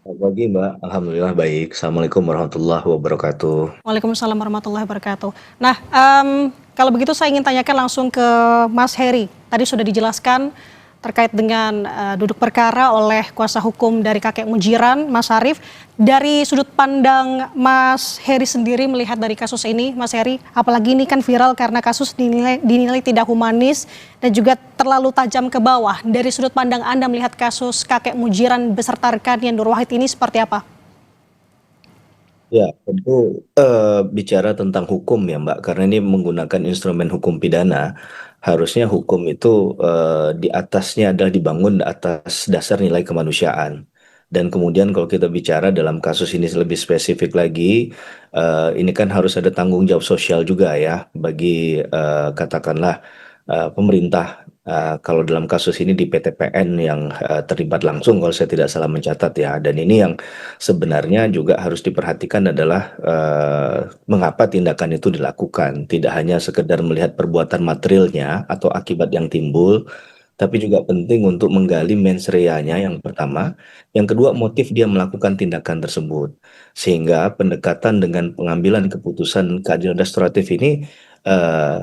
Selamat pagi, Mbak. Alhamdulillah baik. Assalamualaikum warahmatullahi wabarakatuh. Waalaikumsalam warahmatullahi wabarakatuh. Nah, kalau begitu saya ingin tanyakan langsung ke Mas Heri. Tadi sudah dijelaskan terkait dengan duduk perkara oleh kuasa hukum dari kakek Mujiran, Mas Arief. Dari sudut pandang Mas Heri sendiri melihat dari kasus ini, Mas Heri, apalagi ini kan viral karena kasus dinilai tidak humanis dan juga terlalu tajam ke bawah. Dari sudut pandang Anda melihat kasus kakek Mujiran beserta rekannya Nur Wahid ini seperti apa? Ya, tentu bicara tentang hukum ya, Mbak, karena ini menggunakan instrumen hukum pidana, harusnya hukum itu di atasnya adalah dibangun atas dasar nilai kemanusiaan. Dan kemudian kalau kita bicara dalam kasus ini lebih spesifik lagi, ini kan harus ada tanggung jawab sosial juga ya bagi katakanlah pemerintah. Kalau dalam kasus ini di PTPN yang terlibat langsung kalau saya tidak salah mencatat ya. Dan ini yang sebenarnya juga harus diperhatikan adalah mengapa tindakan itu dilakukan. Tidak hanya sekedar melihat perbuatan materialnya atau akibat yang timbul, tapi juga penting untuk menggali mens reanya yang pertama. Yang kedua, motif dia melakukan tindakan tersebut. Sehingga pendekatan dengan pengambilan keputusan keadilan restoratif ini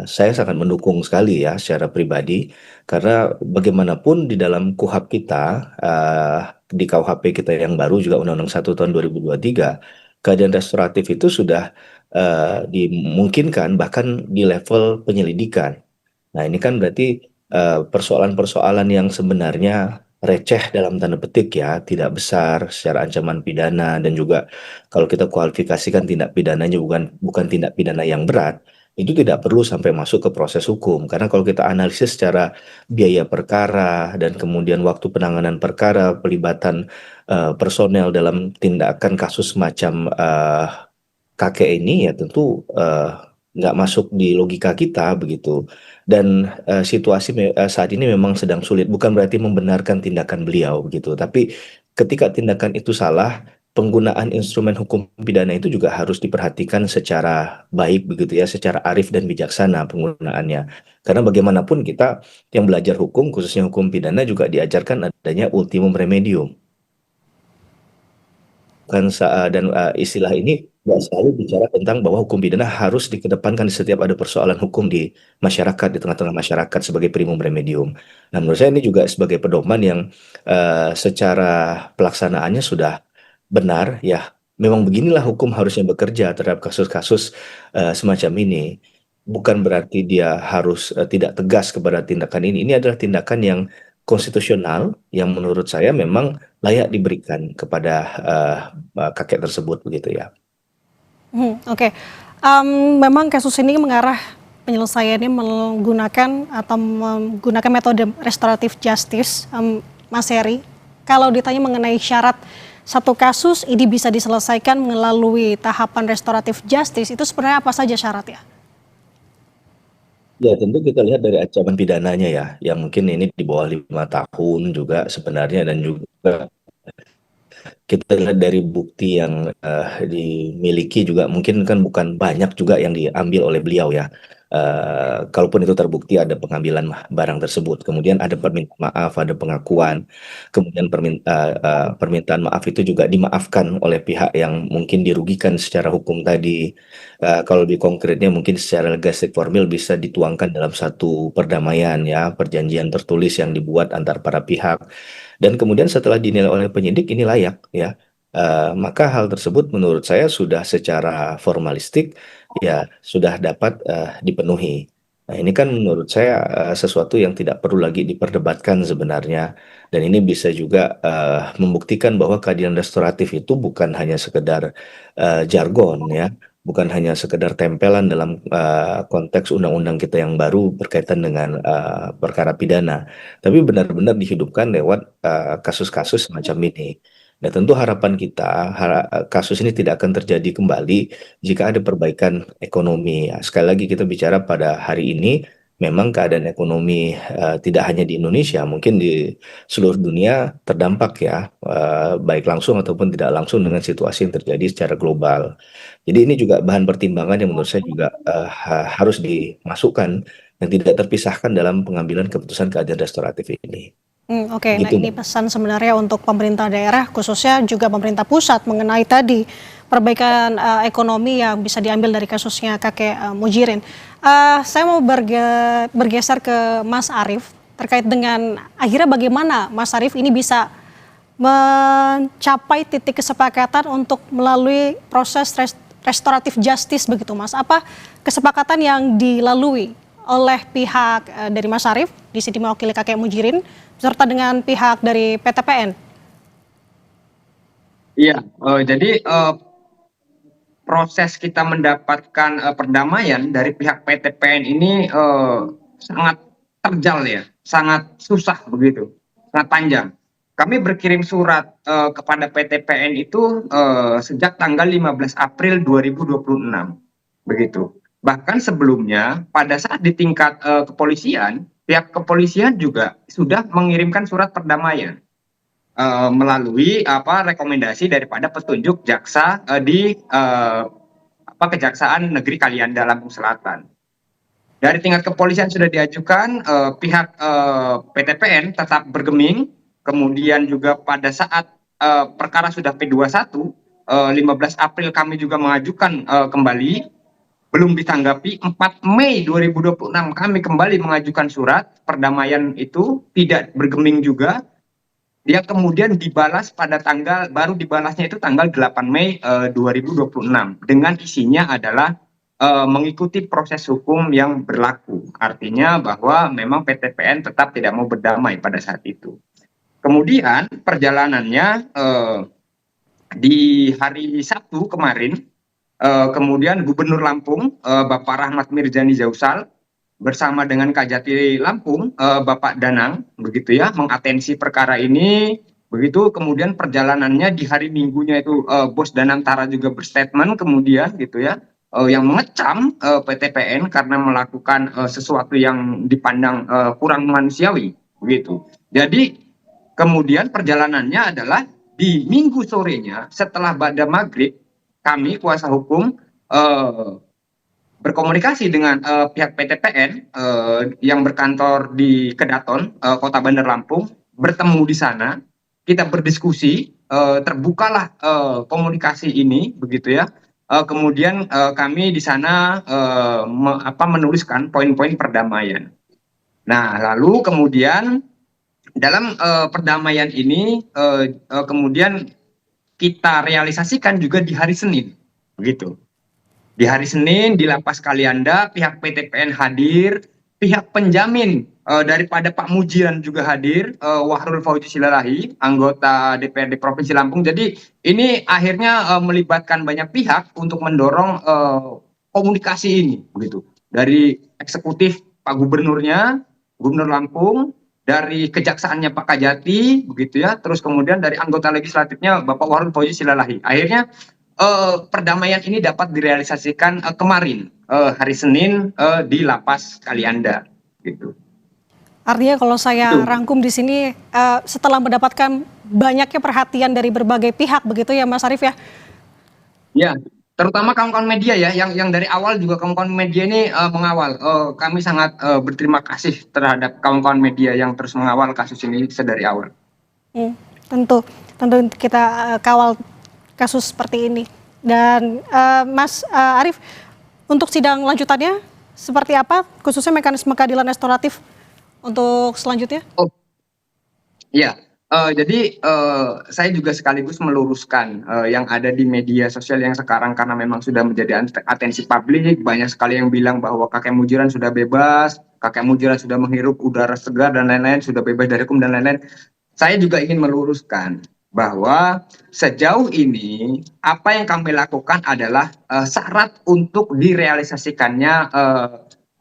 saya sangat mendukung sekali ya secara pribadi. Karena bagaimanapun di dalam KUHP kita, di KUHP kita yang baru juga Undang-Undang 1 tahun 2023, keadilan restoratif itu sudah dimungkinkan bahkan di level penyelidikan. Nah ini kan berarti persoalan-persoalan yang sebenarnya receh dalam tanda petik ya, tidak besar secara ancaman pidana, dan juga kalau kita kualifikasikan tindak pidananya bukan tindak pidana yang berat, itu tidak perlu sampai masuk ke proses hukum. Karena kalau kita analisis secara biaya perkara dan kemudian waktu penanganan perkara, pelibatan personel dalam tindakan kasus macam kakek ini ya tentu nggak masuk di logika kita begitu. Dan situasi saat ini memang sedang sulit, bukan berarti membenarkan tindakan beliau begitu, tapi ketika tindakan itu salah, penggunaan instrumen hukum pidana itu juga harus diperhatikan secara baik begitu ya, secara arif dan bijaksana penggunaannya. Karena bagaimanapun kita yang belajar hukum, khususnya hukum pidana, juga diajarkan adanya ultimum remedium. Dan istilah ini nggak selalu bicara tentang bahwa hukum pidana harus dikedepankan di setiap ada persoalan hukum di masyarakat, di tengah-tengah masyarakat sebagai primum remedium. Nah menurut saya ini juga sebagai pedoman yang secara pelaksanaannya sudah benar ya. Memang beginilah hukum harusnya bekerja terhadap kasus-kasus semacam ini. Bukan berarti dia harus tidak tegas kepada tindakan ini. Ini adalah tindakan yang konstitusional yang menurut saya memang layak diberikan kepada kakek tersebut begitu ya. Oke. Memang kasus ini mengarah penyelesaiannya menggunakan metode restoratif justice, Mas Heri. Kalau ditanya mengenai syarat satu kasus ini bisa diselesaikan melalui tahapan restoratif justice, itu sebenarnya apa saja syaratnya? Ya tentu kita lihat dari ancaman pidananya ya, yang mungkin ini di bawah 5 tahun juga sebenarnya, dan juga kita lihat dari bukti yang dimiliki juga mungkin kan bukan banyak juga yang diambil oleh beliau ya. Kalaupun itu terbukti ada pengambilan barang tersebut, kemudian ada permintaan maaf, ada pengakuan, kemudian permintaan maaf itu juga dimaafkan oleh pihak yang mungkin dirugikan secara hukum tadi. Kalau lebih konkretnya mungkin secara legasi formil bisa dituangkan dalam satu perdamaian ya, perjanjian tertulis yang dibuat antar para pihak. Dan kemudian setelah dinilai oleh penyidik ini layak ya, Maka hal tersebut menurut saya sudah secara formalistik ya sudah dapat dipenuhi. Nah, ini kan menurut saya sesuatu yang tidak perlu lagi diperdebatkan sebenarnya, dan ini bisa juga membuktikan bahwa keadilan restoratif itu bukan hanya sekedar jargon ya, bukan hanya sekedar tempelan dalam konteks undang-undang kita yang baru berkaitan dengan perkara pidana, tapi benar-benar dihidupkan lewat kasus-kasus semacam ini. Nah, tentu harapan kita kasus ini tidak akan terjadi kembali jika ada perbaikan ekonomi. Ya, sekali lagi kita bicara pada hari ini, memang keadaan ekonomi tidak hanya di Indonesia, mungkin di seluruh dunia terdampak ya, baik langsung ataupun tidak langsung dengan situasi yang terjadi secara global. Jadi ini juga bahan pertimbangan yang menurut saya juga harus dimasukkan dan tidak terpisahkan dalam pengambilan keputusan keadilan restoratif ini. Oke, nah Gitu, ini Mbak. pesan sebenarnya untuk pemerintah daerah, khususnya juga pemerintah pusat mengenai tadi perbaikan ekonomi yang bisa diambil dari kasusnya kakek Mujirin. Saya mau bergeser ke Mas Arief terkait dengan akhirnya bagaimana Mas Arief ini bisa mencapai titik kesepakatan untuk melalui proses restoratif justice begitu Mas. Apa kesepakatan yang dilalui oleh pihak dari Mas Arief di sini mewakili kakek Mujirin serta dengan pihak dari PTPN? Iya, jadi proses kita mendapatkan perdamaian dari pihak PTPN ini sangat terjal ya, sangat susah begitu, sangat panjang. Kami berkirim surat kepada PTPN itu sejak tanggal 15 April 2026, begitu. Bahkan sebelumnya, pada saat di tingkat kepolisian, pihak kepolisian juga sudah mengirimkan surat perdamaian melalui rekomendasi daripada petunjuk jaksa di Kejaksaan Negeri Kalianda Lampung Selatan. Dari tingkat kepolisian sudah diajukan, pihak PTPN tetap bergeming. Kemudian juga pada saat perkara sudah P21, 15 April kami juga mengajukan kembali. Belum ditanggapi, 4 Mei 2026 kami kembali mengajukan surat perdamaian itu, tidak bergeming juga. Dia kemudian dibalas pada baru dibalasnya itu tanggal 8 Mei 2026 dengan isinya adalah mengikuti proses hukum yang berlaku. Artinya bahwa memang PTPN tetap tidak mau berdamai pada saat itu. Kemudian perjalanannya di hari Sabtu kemarin, kemudian Gubernur Lampung, Bapak Rahmat Mirzani Zausal, bersama dengan Kajati Lampung, Bapak Danang, begitu ya, mengatensi perkara ini. Begitu kemudian perjalanannya di hari Minggunya itu Bos Danantara juga berstatement kemudian gitu ya, yang mengecam PTPN karena melakukan sesuatu yang dipandang kurang manusiawi, begitu. Jadi kemudian perjalanannya adalah di Minggu sorenya setelah Ba'da Maghrib, kami kuasa hukum berkomunikasi dengan pihak PTPN yang berkantor di Kedaton, Kota Bandar Lampung, bertemu di sana, kita berdiskusi, terbukalah komunikasi ini, begitu ya. Kemudian kami di sana menuliskan poin-poin perdamaian. Nah, lalu kemudian dalam perdamaian ini kemudian kita realisasikan juga di hari Senin, begitu. Di hari Senin di Lapas Kalianda, pihak PTPN hadir, pihak penjamin daripada Pak Mujiran juga hadir, Wahrul Fauzi Silalahi, anggota DPRD Provinsi Lampung. Jadi ini akhirnya melibatkan banyak pihak untuk mendorong komunikasi ini, begitu. Dari eksekutif Pak Gubernurnya, Gubernur Lampung, dari kejaksaannya Pak Kajati, begitu ya, terus kemudian dari anggota legislatifnya Bapak Wahrul Fauzi Silalahi. Akhirnya perdamaian ini dapat direalisasikan kemarin hari Senin di Lapas Kalianda, gitu. Artinya kalau saya rangkum di sini setelah mendapatkan banyaknya perhatian dari berbagai pihak, begitu ya Mas Arief ya? Ya, terutama kawan-kawan media ya, yang dari awal juga kawan-kawan media ini mengawal. Kami sangat berterima kasih terhadap kawan-kawan media yang terus mengawal kasus ini sedari awal. Tentu kita kawal kasus seperti ini. Dan Mas Arief, untuk sidang lanjutannya seperti apa, khususnya mekanisme keadilan restoratif untuk selanjutnya? Ya, Saya juga sekaligus meluruskan yang ada di media sosial yang sekarang, karena memang sudah menjadi atensi publik. Banyak sekali yang bilang bahwa kakek Mujiran sudah bebas, kakek Mujiran sudah menghirup udara segar dan lain-lain, sudah bebas dari hukum dan lain-lain. Saya juga ingin meluruskan bahwa sejauh ini apa yang kami lakukan adalah syarat untuk direalisasikannya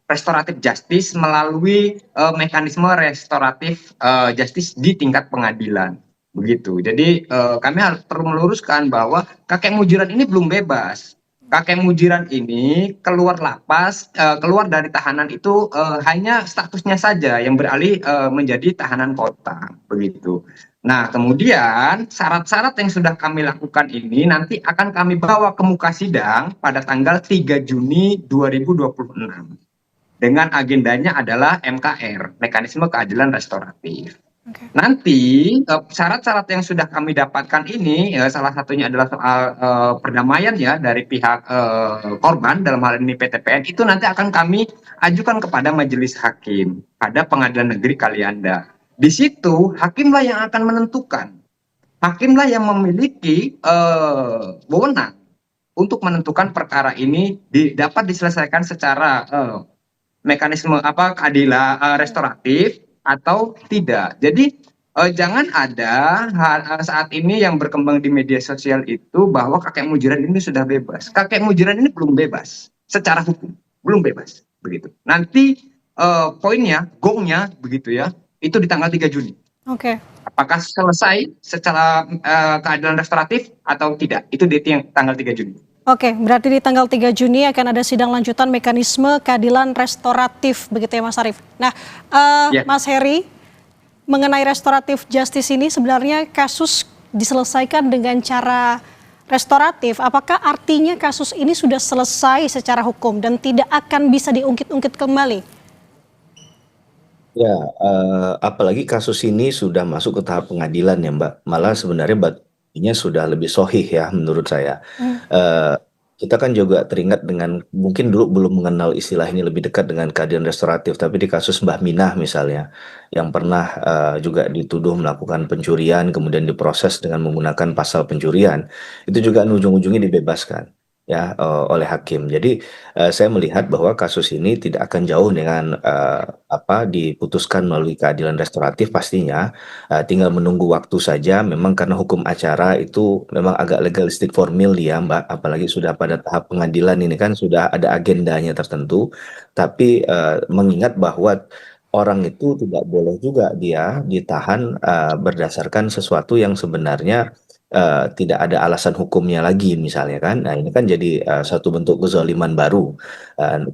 restoratif justice melalui mekanisme restoratif justice di tingkat pengadilan, begitu. Jadi kami harus perlu meluruskan bahwa kakek Mujiran ini belum bebas. Kakek Mujiran ini keluar lapas, keluar dari tahanan itu hanya statusnya saja yang beralih menjadi tahanan kota, begitu. Nah, kemudian syarat-syarat yang sudah kami lakukan ini nanti akan kami bawa ke muka sidang pada tanggal 3 Juni 2026. Dengan agendanya adalah MKR, mekanisme keadilan restoratif. Nanti syarat-syarat yang sudah kami dapatkan ini salah satunya adalah soal perdamaian ya dari pihak korban, dalam hal ini PTPN, itu nanti akan kami ajukan kepada majelis hakim pada Pengadilan Negeri Kalianda. Di situ hakimlah yang akan menentukan, hakimlah yang memiliki wewenang untuk menentukan perkara ini dapat diselesaikan secara mekanisme keadilan restoratif atau tidak. Jadi jangan ada saat ini yang berkembang di media sosial itu bahwa kakek Mujiran ini sudah bebas. Kakek Mujiran ini belum bebas secara hukum, belum bebas, begitu. Nanti poinnya, gongnya begitu ya, itu di tanggal 3 Juni. Oke. Apakah selesai secara keadilan restoratif atau tidak? Itu di tanggal 3 Juni. Oke, berarti di tanggal 3 Juni akan ada sidang lanjutan mekanisme keadilan restoratif, begitu ya Mas Arief. Nah, Mas Heri, mengenai restoratif justice ini sebenarnya kasus diselesaikan dengan cara restoratif. Apakah artinya kasus ini sudah selesai secara hukum dan tidak akan bisa diungkit-ungkit kembali? Ya, apalagi kasus ini sudah masuk ke tahap pengadilan ya Mbak. Malah sebenarnya buktinya sudah lebih sahih ya menurut saya. Kita kan juga teringat dengan, mungkin dulu belum mengenal istilah ini lebih dekat dengan keadilan restoratif, tapi di kasus Mbah Minah misalnya, yang pernah juga dituduh melakukan pencurian, kemudian diproses dengan menggunakan pasal pencurian, itu juga ujung-ujungnya dibebaskan ya oleh hakim. Jadi saya melihat bahwa kasus ini tidak akan jauh dengan diputuskan melalui keadilan restoratif pastinya, tinggal menunggu waktu saja. Memang karena hukum acara itu memang agak legalistik formil ya Mbak, apalagi sudah pada tahap pengadilan ini kan sudah ada agendanya tertentu, tapi mengingat bahwa orang itu tidak boleh juga dia ditahan berdasarkan sesuatu yang sebenarnya tidak ada alasan hukumnya lagi misalnya kan. Nah ini kan jadi satu bentuk kezaliman baru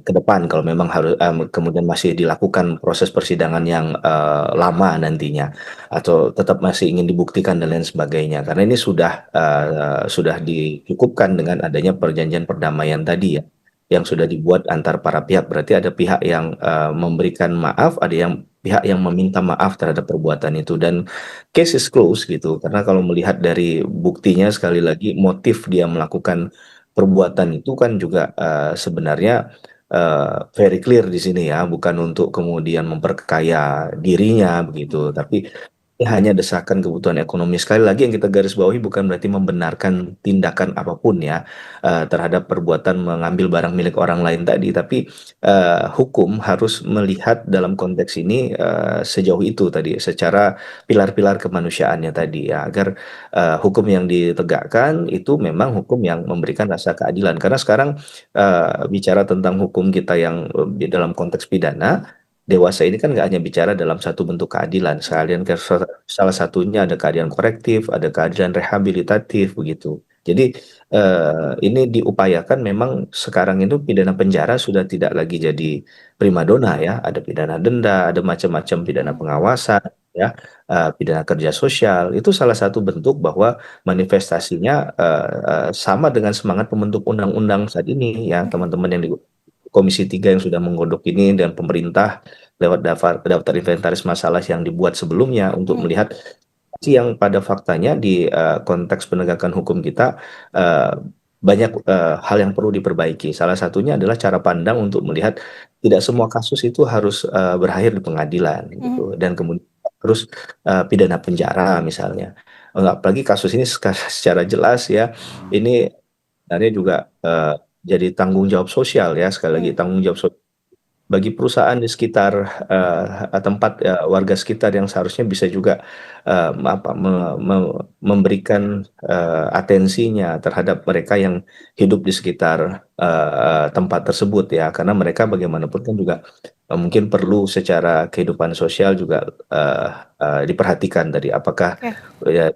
ke depan kalau memang harus kemudian masih dilakukan proses persidangan yang lama nantinya, atau tetap masih ingin dibuktikan dan lain sebagainya, karena ini sudah dicukupkan dengan adanya perjanjian perdamaian tadi ya yang sudah dibuat antar para pihak. Berarti ada pihak yang memberikan maaf, ada pihak yang meminta maaf terhadap perbuatan itu, dan case is closed gitu. Karena kalau melihat dari buktinya, sekali lagi motif dia melakukan perbuatan itu kan juga sebenarnya very clear di sini ya, bukan untuk kemudian memperkaya dirinya begitu, tapi hanya desakan kebutuhan ekonomi. Sekali lagi yang kita garis bawahi bukan berarti membenarkan tindakan apapun ya terhadap perbuatan mengambil barang milik orang lain tadi, tapi hukum harus melihat dalam konteks ini sejauh itu tadi, secara pilar-pilar kemanusiaannya tadi ya, agar hukum yang ditegakkan itu memang hukum yang memberikan rasa keadilan. Karena sekarang bicara tentang hukum kita yang dalam konteks pidana dewasa ini kan nggak hanya bicara dalam satu bentuk keadilan, sekalian salah satunya ada keadilan korektif, ada keadilan rehabilitatif begitu. Jadi ini diupayakan, memang sekarang itu pidana penjara sudah tidak lagi jadi primadona ya, ada pidana denda, ada macam-macam pidana pengawasan ya, pidana kerja sosial. Itu salah satu bentuk bahwa manifestasinya sama dengan semangat pembentuk undang-undang saat ini ya, teman-teman yang di Komisi 3 yang sudah menggodok ini, dan pemerintah lewat daftar inventaris masalah yang dibuat sebelumnya untuk melihat yang pada faktanya di konteks penegakan hukum kita banyak hal yang perlu diperbaiki. Salah satunya adalah cara pandang untuk melihat tidak semua kasus itu harus berakhir di pengadilan gitu, dan kemudian harus pidana penjara misalnya. Apalagi kasus ini secara jelas ya, ini sebenarnya juga jadi tanggung jawab sosial ya, sekali lagi tanggung jawab sosial bagi perusahaan di sekitar tempat warga sekitar yang seharusnya bisa juga memberikan atensinya terhadap mereka yang hidup di sekitar tempat tersebut ya, karena mereka bagaimanapun kan juga mungkin perlu secara kehidupan sosial juga diperhatikan tadi, apakah ya,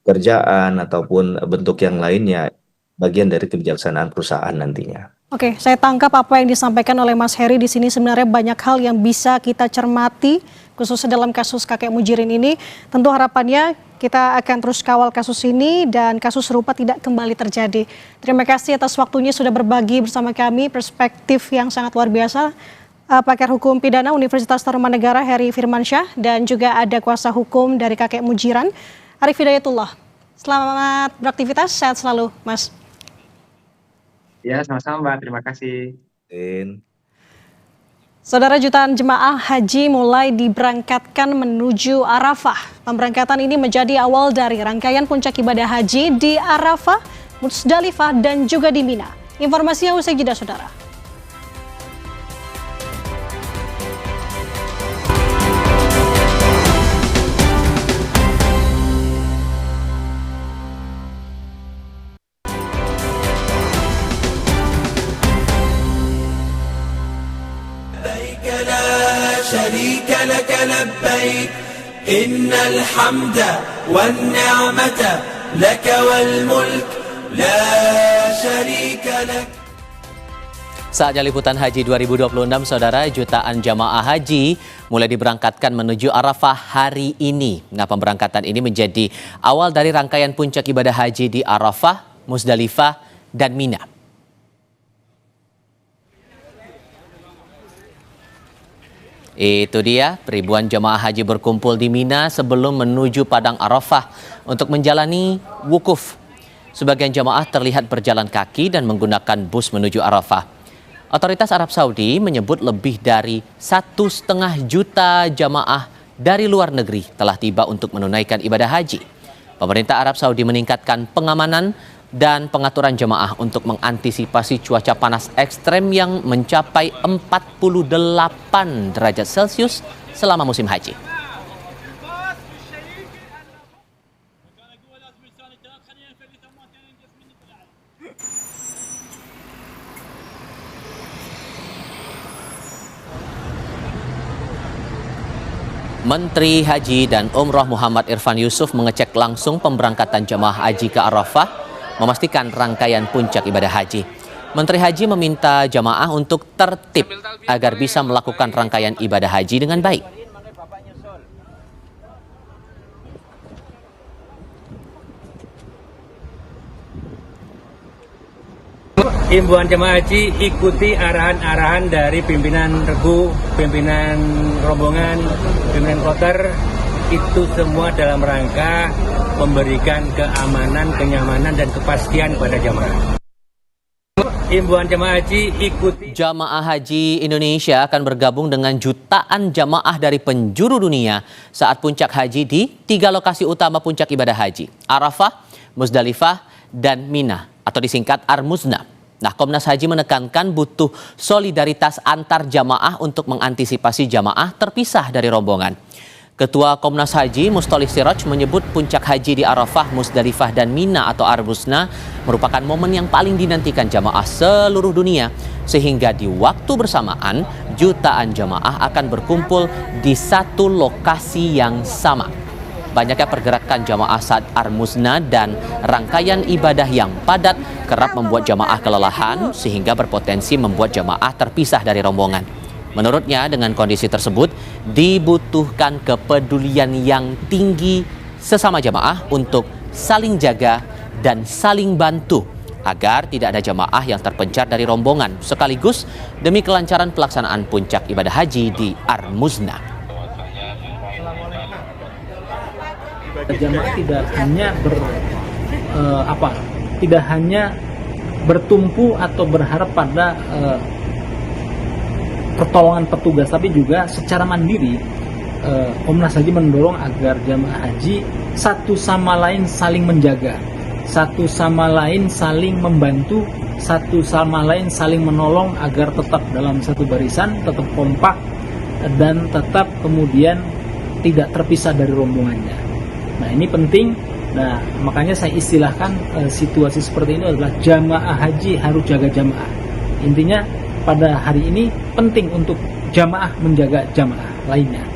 kerjaan ataupun bentuk yang lainnya bagian dari kebijaksanaan perusahaan nantinya. Oke, saya tangkap apa yang disampaikan oleh Mas Heri di sini. Sebenarnya banyak hal yang bisa kita cermati, khususnya dalam kasus kakek Mujirin ini. Tentu harapannya kita akan terus kawal kasus ini dan kasus serupa tidak kembali terjadi. Terima kasih atas waktunya sudah berbagi bersama kami, perspektif yang sangat luar biasa. Pakar Hukum Pidana Universitas Tarumanegara Heri Firmansyah, dan juga ada kuasa hukum dari kakek Mujiran, Arif Hidayatullah. Selamat beraktivitas, sehat selalu, Mas. Ya, sama-sama Mbak. Terima kasih. Saudara, jutaan jemaah haji mulai diberangkatkan menuju Arafah. Pemberangkatan ini menjadi awal dari rangkaian puncak ibadah haji di Arafah, Muzdalifah, dan juga di Mina. Informasinya usai jeda, Saudara. شريك لك لبيك إن الحمد والنعمة لك والملك لا شريك لك. Saatnya liputan haji 2026, Saudara. Jutaan jamaah haji mulai diberangkatkan menuju Arafah hari ini. Nah, pemberangkatan ini menjadi awal dari rangkaian puncak ibadah haji di Arafah, Muzdalifah, dan Mina. Itu dia, ribuan jemaah haji berkumpul di Mina sebelum menuju Padang Arafah untuk menjalani wukuf. Sebagian jemaah terlihat berjalan kaki dan menggunakan bus menuju Arafah. Otoritas Arab Saudi menyebut lebih dari 1,5 juta jemaah dari luar negeri telah tiba untuk menunaikan ibadah haji. Pemerintah Arab Saudi meningkatkan pengamanan dan pengaturan jemaah untuk mengantisipasi cuaca panas ekstrem yang mencapai 48 derajat Celcius selama musim haji. Menteri Haji dan Umroh Muhammad Irfan Yusuf mengecek langsung pemberangkatan jemaah haji ke Arafah, memastikan rangkaian puncak ibadah haji. Menteri Haji meminta jamaah untuk tertib agar bisa melakukan rangkaian ibadah haji dengan baik. Himbauan jemaah haji, ikuti arahan-arahan dari pimpinan regu, pimpinan rombongan, pimpinan kloter. Itu semua dalam rangka memberikan keamanan, kenyamanan, dan kepastian pada jamaah. Himbauan jamaah haji, ikuti. Jamaah haji Indonesia akan bergabung dengan jutaan jamaah dari penjuru dunia saat puncak haji di 3 lokasi utama puncak ibadah haji, Arafah, Muzdalifah, dan Mina atau disingkat Armuzna. Nah, Komnas Haji menekankan butuh solidaritas antar jamaah untuk mengantisipasi jamaah terpisah dari rombongan. Ketua Komnas Haji Mustolih Siraj menyebut puncak haji di Arafah, Muzdalifah, dan Mina atau Armuzna merupakan momen yang paling dinantikan jamaah seluruh dunia, sehingga di waktu bersamaan jutaan jamaah akan berkumpul di satu lokasi yang sama. Banyaknya pergerakan jamaah saat Armuzna dan rangkaian ibadah yang padat kerap membuat jamaah kelelahan sehingga berpotensi membuat jamaah terpisah dari rombongan. Menurutnya, dengan kondisi tersebut dibutuhkan kepedulian yang tinggi sesama jamaah untuk saling jaga dan saling bantu agar tidak ada jamaah yang terpencar dari rombongan, sekaligus demi kelancaran pelaksanaan puncak ibadah haji di Armuzna. Jamaah tidak hanya tidak hanya bertumpu atau berharap pada pertolongan petugas, tapi juga secara mandiri Komnas Haji mendorong agar jamaah haji satu sama lain saling menjaga, satu sama lain saling membantu, satu sama lain saling menolong agar tetap dalam satu barisan, tetap kompak, dan tetap kemudian tidak terpisah dari rombongannya. Nah, ini penting. Nah, makanya saya istilahkan situasi seperti ini adalah jamaah haji harus jaga jamaah. Intinya pada hari ini penting untuk jamaah menjaga jamaah lainnya.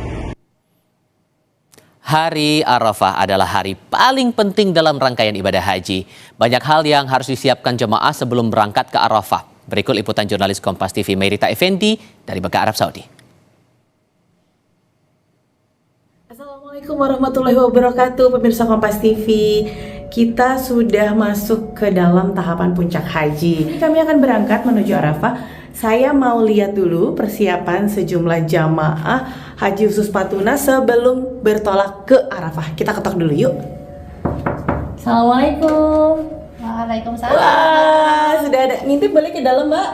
Hari Arafah adalah hari paling penting dalam rangkaian ibadah haji. Banyak hal yang harus disiapkan jemaah sebelum berangkat ke Arafah. Berikut liputan jurnalis Kompas TV Merita Effendi dari Mekah, Arab Saudi. Assalamualaikum warahmatullahi wabarakatuh, pemirsa Kompas TV. Kita sudah masuk ke dalam tahapan puncak haji. Kami akan berangkat menuju Arafah. Saya mau lihat dulu persiapan sejumlah jamaah haji khusus Patuna sebelum bertolak ke Arafah. Kita ketok dulu yuk. Assalamualaikum. Waalaikumsalam. Wah, sudah ada. Ngintip boleh ke dalam, Mbak?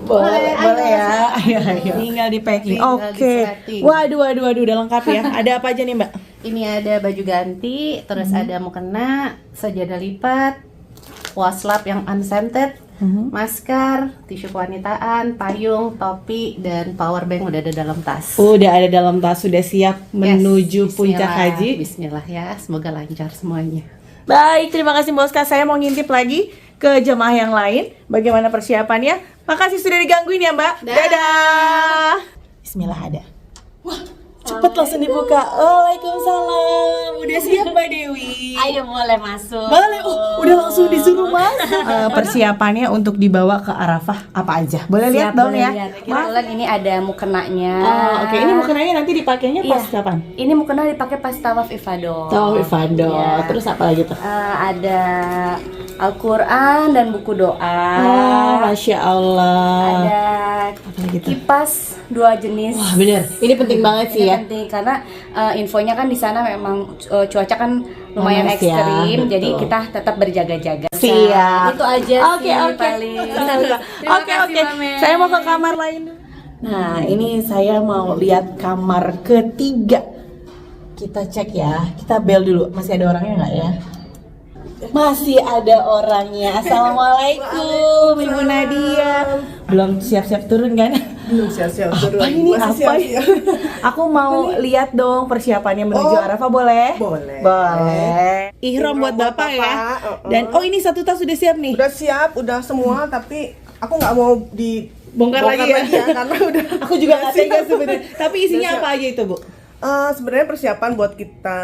Boleh ya. Ayo. Tinggal di packing. Oke. Waduh, udah lengkap ya. Ada apa aja nih, Mbak? Ini ada baju ganti, terus ada mukena, sajadah lipat, waslap yang unscented, masker, tisu kewanitaan, payung, topi, dan power bank udah ada dalam tas. Udah ada dalam tas, sudah siap menuju puncak haji. Bismillah ya, semoga lancar semuanya. Baik, terima kasih Mbak Oska. Saya mau ngintip lagi ke jemaah yang lain. Bagaimana persiapannya? Makasih sudah digangguin ya Mbak. Dadah. Bismillah ada. Wah, cepet langsung dibuka. Waalaikumsalam. Udah siap Mbak Dewi? Ayo boleh masuk. Boleh. Udah langsung disuruh masuk. Persiapannya untuk dibawa ke Arafah apa aja? Boleh lihat dong ya. Kebetulan ini ada mukenanya. Oke, ini mukenanya nanti dipakainya pas kapan? Ini mukena dipakai pas tawaf ifadah. Tawaf ifadah. Terus apa lagi tuh? Ada Al-Quran dan buku doa. Masya Allah. Ada kipas 2 jenis. Wah bener, ini penting banget sih ya. Penting karena infonya kan di sana memang cuaca kan lumayan ekstrim, jadi kita tetap berjaga-jaga. Siap. Itu aja sih paling. Oke. Saya mau ke kamar lain. Nah, ini saya mau lihat kamar ketiga. Kita cek ya. Kita bel dulu. Masih ada orangnya nggak ya? Masih ada orangnya. Assalamualaikum Ibu Nadia. Belum siap-siap turun kan? Belum siap-siap turun. Apa ini? Apa ini? Aku mau lihat dong persiapannya menuju Arafah, boleh? Boleh. Ihram buat Bapak ya. Dan ini satu tas sudah siap nih. Udah siap, udah semua, tapi aku nggak mau bongkar lagi ya karena udah. Aku juga nggak tega sebenarnya. Tapi isinya apa aja itu, Bu? Sebenarnya persiapan buat kita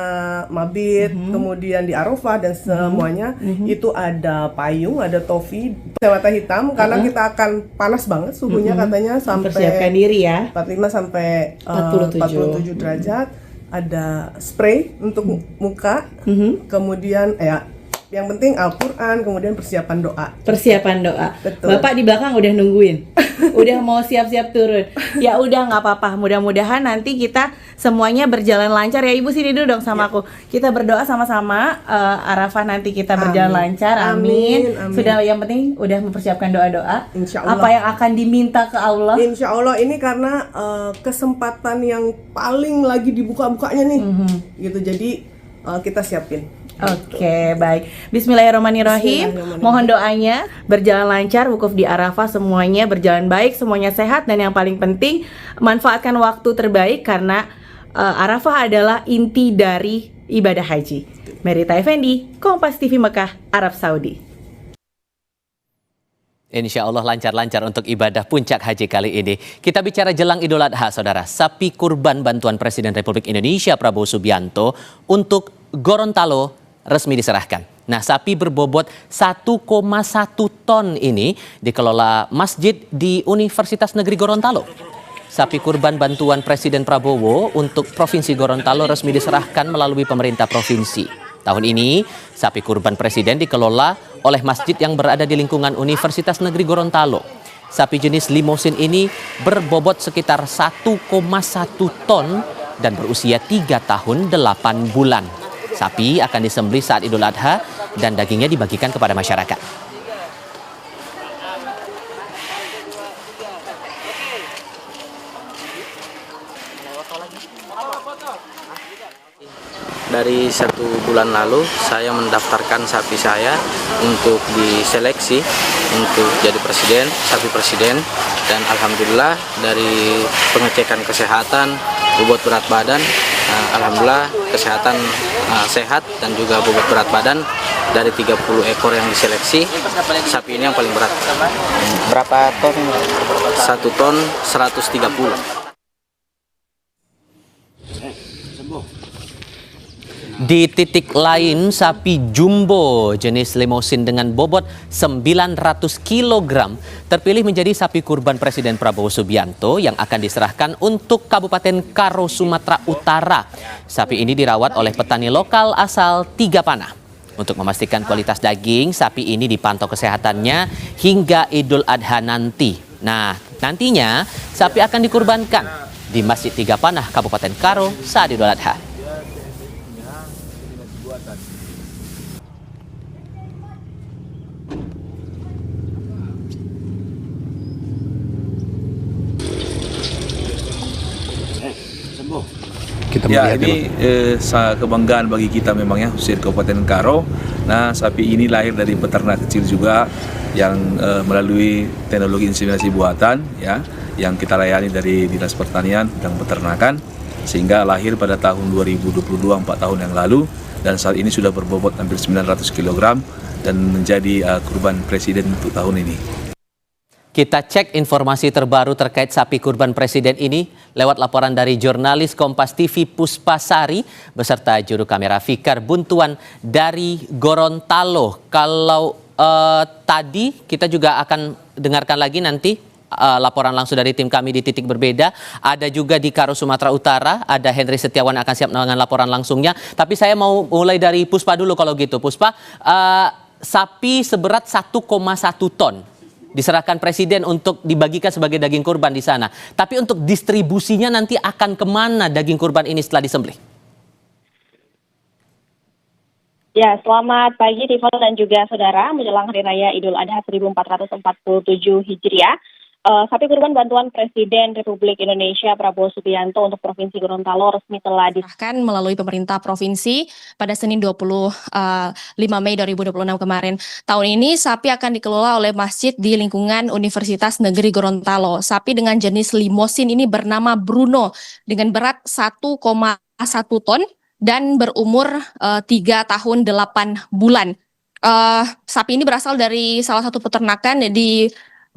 mabit, kemudian di Arafah dan semuanya itu ada payung, ada topi, kacamata hitam karena kita akan panas banget suhunya katanya sampai persiapkan diri ya. 45 sampai 47 derajat. Ada spray untuk muka, kemudian yang penting Al-Quran, kemudian persiapan doa. Persiapan doa. Betul. Bapak di belakang udah nungguin. Udah mau siap-siap turun. Ya udah nggak apa-apa. Mudah-mudahan nanti kita semuanya berjalan lancar ya. Ibu sini dulu dong sama aku. Kita berdoa sama-sama Arafah nanti kita berjalan lancar. Amin. Sudah, yang penting udah mempersiapkan doa-doa. Insyaallah. Apa yang akan diminta ke Allah? Insyaallah ini karena kesempatan yang paling lagi dibuka-bukanya nih. Gitu. Jadi kita siapin. Oke, baik. Bismillahirrahmanirrahim. Mohon doanya berjalan lancar, wukuf di Arafah semuanya berjalan baik, semuanya sehat, dan yang paling penting manfaatkan waktu terbaik karena Arafah adalah inti dari ibadah haji. Merita Effendi, Kompas TV Mekah, Arab Saudi. Insya Allah lancar-lancar untuk ibadah puncak haji kali ini. Kita bicara jelang Idul Adha, saudara. Sapi kurban bantuan Presiden Republik Indonesia Prabowo Subianto untuk Gorontalo resmi diserahkan. Nah, sapi berbobot 1,1 ton ini dikelola masjid di Universitas Negeri Gorontalo. Sapi kurban bantuan Presiden Prabowo untuk Provinsi Gorontalo resmi diserahkan melalui pemerintah provinsi. Tahun ini, sapi kurban Presiden dikelola oleh masjid yang berada di lingkungan Universitas Negeri Gorontalo. Sapi jenis limosin ini berbobot sekitar 1,1 ton dan berusia 3 tahun 8 bulan. Sapi akan disembelih saat Idul Adha dan dagingnya dibagikan kepada masyarakat. dari 1 bulan lalu saya mendaftarkan sapi saya untuk diseleksi untuk jadi sapi presiden, dan alhamdulillah dari pengecekan kesehatan, bobot berat badan, alhamdulillah kesehatan sehat, dan juga bobot berat badan dari 30 ekor yang diseleksi, sapi ini yang paling berat. Berapa ton? 1 ton 130. Di titik lain, sapi jumbo jenis limosin dengan bobot 900 kg terpilih menjadi sapi kurban Presiden Prabowo Subianto yang akan diserahkan untuk Kabupaten Karo, Sumatera Utara. Sapi ini dirawat oleh petani lokal asal Tiga Panah. Untuk memastikan kualitas daging, sapi ini dipantau kesehatannya hingga Idul Adha nanti. Nah, nantinya sapi akan dikurbankan di Masjid Tiga Panah, Kabupaten Karo saat Idul Adha. Ya, ini kebanggaan bagi kita memang ya, khususnya Kabupaten Karo. Nah, sapi ini lahir dari peternak kecil juga yang melalui teknologi inseminasi buatan ya, yang kita layani dari Dinas Pertanian dan Peternakan, sehingga lahir pada tahun 2022, 4 tahun yang lalu, dan saat ini sudah berbobot hampir 900 kg dan menjadi kurban Presiden untuk tahun ini. Kita cek informasi terbaru terkait sapi kurban Presiden ini lewat laporan dari jurnalis Kompas TV Puspa Sari beserta juru kamera Fikar Buntuan dari Gorontalo. Kalau tadi kita juga akan dengarkan lagi nanti laporan langsung dari tim kami di titik berbeda. Ada juga di Karo, Sumatera Utara, ada Henry Setiawan akan siap dengan laporan langsungnya. Tapi saya mau mulai dari Puspa dulu kalau gitu. Puspa, sapi seberat 1,1 ton diserahkan Presiden untuk dibagikan sebagai daging kurban di sana. Tapi untuk distribusinya nanti akan kemana daging kurban ini setelah disembelih? Ya, selamat pagi Tifal dan juga saudara. Menjelang Hari Raya Idul Adha 1447 Hijriah, sapi kurban bantuan Presiden Republik Indonesia Prabowo Subianto untuk Provinsi Gorontalo resmi telah disahkan melalui pemerintah provinsi pada Senin 25 Mei 2026 kemarin. Tahun ini sapi akan dikelola oleh masjid di lingkungan Universitas Negeri Gorontalo. Sapi dengan jenis limosin ini bernama Bruno dengan berat 1,1 ton dan berumur 3 tahun 8 bulan. Sapi ini berasal dari salah satu peternakan di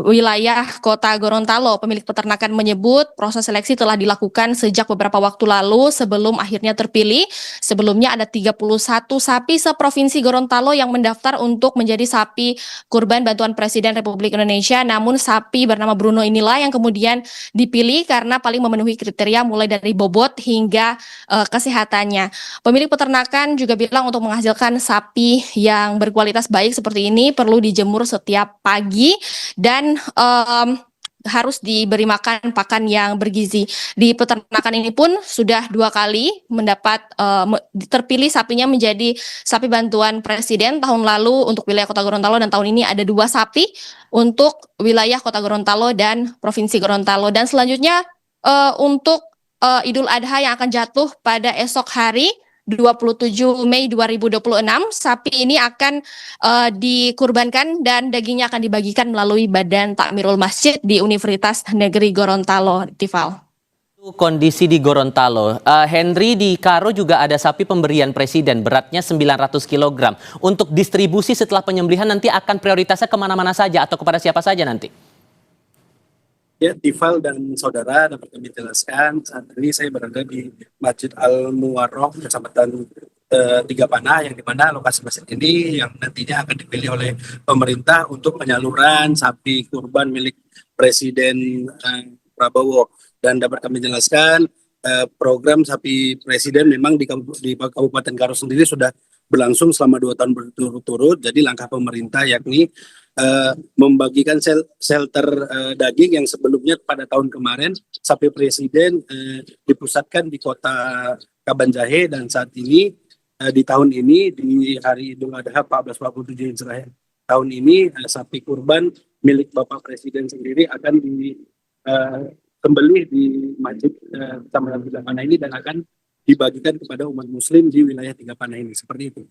wilayah Kota Gorontalo. Pemilik peternakan menyebut proses seleksi telah dilakukan sejak beberapa waktu lalu sebelum akhirnya terpilih. Sebelumnya ada 31 sapi seprovinsi Gorontalo yang mendaftar untuk menjadi sapi kurban bantuan Presiden Republik Indonesia. Namun sapi bernama Bruno inilah yang kemudian dipilih karena paling memenuhi kriteria mulai dari bobot hingga kesehatannya. Pemilik peternakan juga bilang untuk menghasilkan sapi yang berkualitas baik seperti ini perlu dijemur setiap pagi dan harus diberi makan pakan yang bergizi. Di peternakan ini pun sudah 2 kali mendapat terpilih sapinya menjadi sapi bantuan Presiden tahun lalu untuk wilayah Kota Gorontalo, dan tahun ini ada 2 sapi untuk wilayah Kota Gorontalo dan Provinsi Gorontalo. Dan selanjutnya untuk Idul Adha yang akan jatuh pada esok hari 27 Mei 2026, sapi ini akan dikurbankan dan dagingnya akan dibagikan melalui Badan Takmirul Masjid di Universitas Negeri Gorontalo, Tifal. Kondisi di Gorontalo. Henry, di Karo juga ada sapi pemberian Presiden, beratnya 900 kg. Untuk distribusi setelah penyembelihan nanti akan prioritasnya kemana-mana saja atau kepada siapa saja nanti? Ya, Tifal dan saudara, dapat kami jelaskan saat ini saya berada di Masjid Al-Muwarroh, Kecamatan Tiga Panah, yang dimana lokasi masjid ini yang nantinya akan dipilih oleh pemerintah untuk penyaluran sapi kurban milik Presiden Prabowo. Dan dapat kami jelaskan program sapi Presiden memang di Kabupaten Karo sendiri sudah berlangsung selama 2 tahun berturut-turut. Jadi langkah pemerintah yakni membagikan shelter daging yang sebelumnya pada tahun kemarin sapi Presiden dipusatkan di Kota Kabanjahe, dan saat ini di tahun ini di hari Idul Adha 1447 Hijriah tahun ini sapi kurban milik Bapak Presiden sendiri akan disembelih di Masjid Kecamatan Tiga Panah ini dan akan dibagikan kepada umat muslim di wilayah Tiga Panah ini. Seperti itu,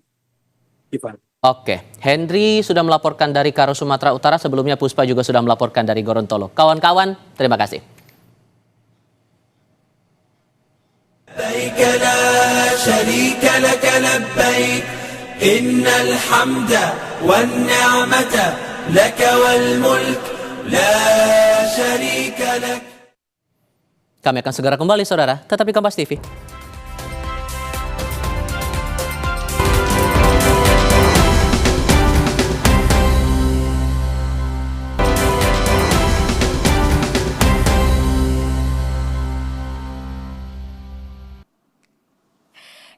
Ivan. Oke, Henry sudah melaporkan dari Karo, Sumatera Utara. Sebelumnya Puspa juga sudah melaporkan dari Gorontalo. Kawan-kawan, terima kasih. لبيك لا شريك لك لبيك إن الحمد والنعمة لك والملك لا شريك لك. Kami akan segera kembali, saudara. Tetap di Kompas TV.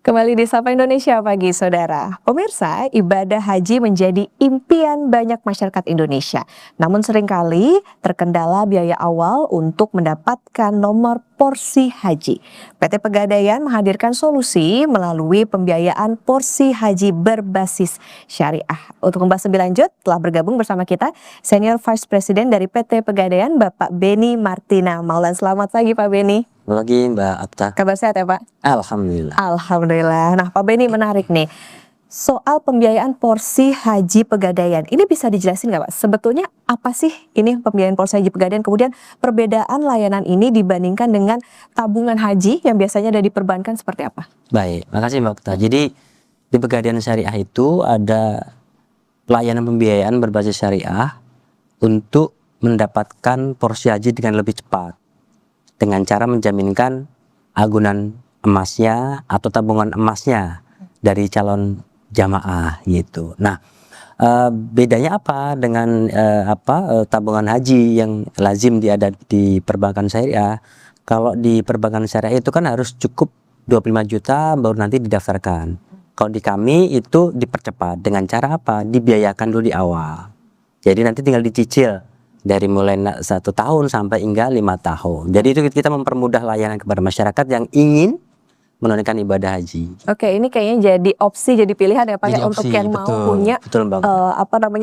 Kembali di Sapa Indonesia Pagi, Saudara. Pemirsa, ibadah haji menjadi impian banyak masyarakat Indonesia. Namun seringkali terkendala biaya awal untuk mendapatkan nomor porsi haji. PT Pegadaian menghadirkan solusi melalui pembiayaan porsi haji berbasis syariah. Untuk membahas lebih lanjut, telah bergabung bersama kita Senior Vice President dari PT Pegadaian, Bapak Beni Martina Maulan. Selamat pagi, Pak Beni. Lagi Mbak Apta. Kabar sehat ya Pak? Alhamdulillah. Alhamdulillah. Nah Pak Beni, menarik nih. Soal pembiayaan porsi haji Pegadaian. Ini bisa dijelasin nggak Pak? Sebetulnya apa sih ini pembiayaan porsi haji Pegadaian? Kemudian perbedaan layanan ini dibandingkan dengan tabungan haji yang biasanya ada di perbankan seperti apa? Baik, makasih Mbak Apta. Jadi di Pegadaian Syariah itu ada pelayanan pembiayaan berbasis syariah untuk mendapatkan porsi haji dengan lebih cepat, dengan cara menjaminkan agunan emasnya atau tabungan emasnya dari calon jamaah gitu. Nah, bedanya apa dengan tabungan haji yang lazim ada di perbankan syariah? Kalau di perbankan syariah itu kan harus cukup 25 juta baru nanti didaftarkan. Kalau di kami itu dipercepat dengan cara apa? Dibiayakan dulu di awal. Jadi nanti tinggal dicicil dari mulai 1 tahun sampai hingga 5 tahun. Jadi itu kita mempermudah layanan kepada masyarakat yang ingin menunaikan ibadah haji. Oke, ini kayaknya jadi opsi, jadi pilihan ya Pak ya untuk yang mau punya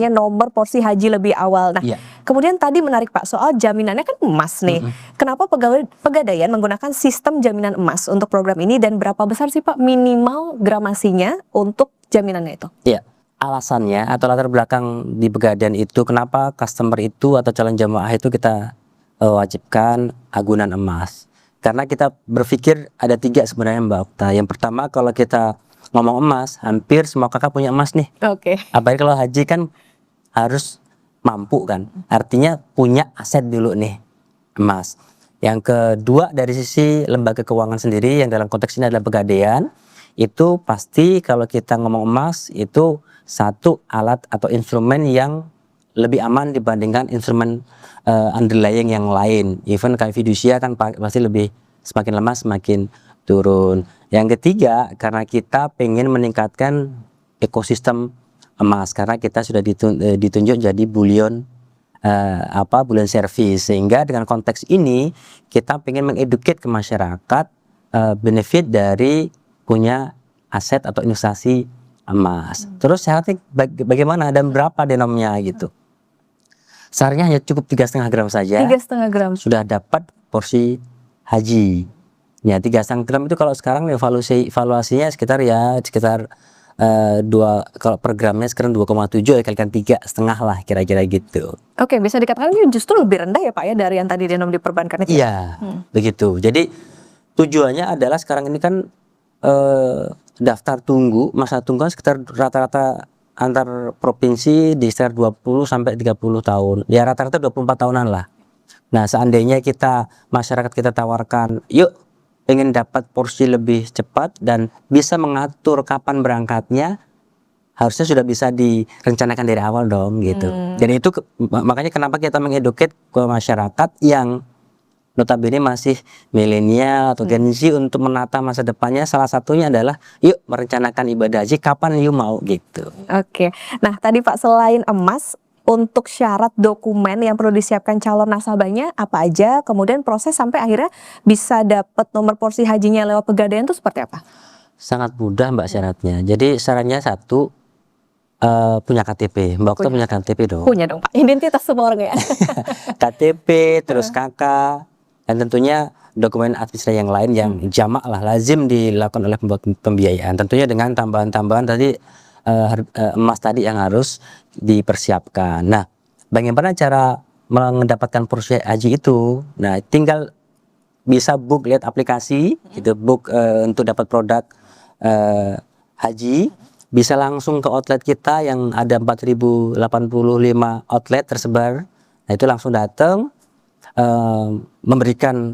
nomor porsi haji lebih awal. Nah, kemudian tadi menarik Pak soal jaminannya kan emas nih. Kenapa Pegadaian menggunakan sistem jaminan emas untuk program ini dan berapa besar sih Pak minimal gramasinya untuk jaminannya itu? Iya. Alasannya atau latar belakang di Pegadaian itu kenapa customer itu atau calon jamaah itu kita wajibkan agunan emas. Karena kita berpikir ada 3 sebenarnya Mbak Okta. Yang pertama kalau kita ngomong emas, hampir semua kakak punya emas nih. Oke. Apalagi kalau haji kan harus mampu kan. Artinya punya aset dulu nih, emas. Yang kedua dari sisi lembaga keuangan sendiri yang dalam konteks ini adalah Pegadaian. Itu pasti kalau kita ngomong emas itu satu alat atau instrumen yang lebih aman dibandingkan instrumen underlying yang lain. Even kayak fidusia kan pasti lebih semakin lama semakin turun. Yang ketiga karena kita pengen meningkatkan ekosistem emas karena kita sudah ditunjuk jadi bullion service, sehingga dengan konteks ini kita pengen mengeduket ke masyarakat benefit dari punya aset atau investasi emas. Terus syaratnya bagaimana dan berapa denomnya gitu. Syaratnya hanya cukup 3,5 gram saja. 3,5 gram. Sudah dapat porsi haji. Ya 3,5 gram itu kalau sekarang evaluasinya sekitar 2, kalau per gramnya sekarang 2,7 ya kalikan 3,5 lah kira-kira gitu. Oke, bisa dikatakan ini justru lebih rendah ya Pak ya dari yang tadi denom diperbankan itu. Iya, begitu. Jadi tujuannya adalah sekarang ini kan daftar tunggu, masa tunggu kan sekitar rata-rata antar provinsi di sekitar 20 sampai 30 tahun. Ya rata-rata 24 tahunan lah. Nah, seandainya masyarakat kita tawarkan, yuk pengen dapat porsi lebih cepat dan bisa mengatur kapan berangkatnya, harusnya sudah bisa direncanakan dari awal dong gitu. Jadi itu makanya kenapa kita mengeduket ke masyarakat yang notabene masih milenial atau Gen Z untuk menata masa depannya, salah satunya adalah yuk merencanakan ibadah haji kapan yuk mau gitu. Oke, nah tadi Pak selain emas, untuk syarat dokumen yang perlu disiapkan calon nasabahnya apa aja, kemudian proses sampai akhirnya bisa dapat nomor porsi hajinya lewat Pegadaian itu seperti apa? Sangat mudah Mbak syaratnya. Jadi syaratnya satu, punya KTP. Mbak Okta punya KTP dong? Punya dong Pak, identitas semua orang ya. KTP, terus KK. Dan tentunya dokumen administrasi yang lain yang jamak lah lazim dilakukan oleh pembiayaan. Tentunya dengan tambahan-tambahan tadi emas tadi yang harus dipersiapkan. Nah, bagaimana cara mendapatkan porsi haji itu? Nah, tinggal bisa book, lihat aplikasi, gitu, book untuk dapat produk haji. Bisa langsung ke outlet kita yang ada 4.085 outlet tersebar. Nah, itu langsung datang, memberikan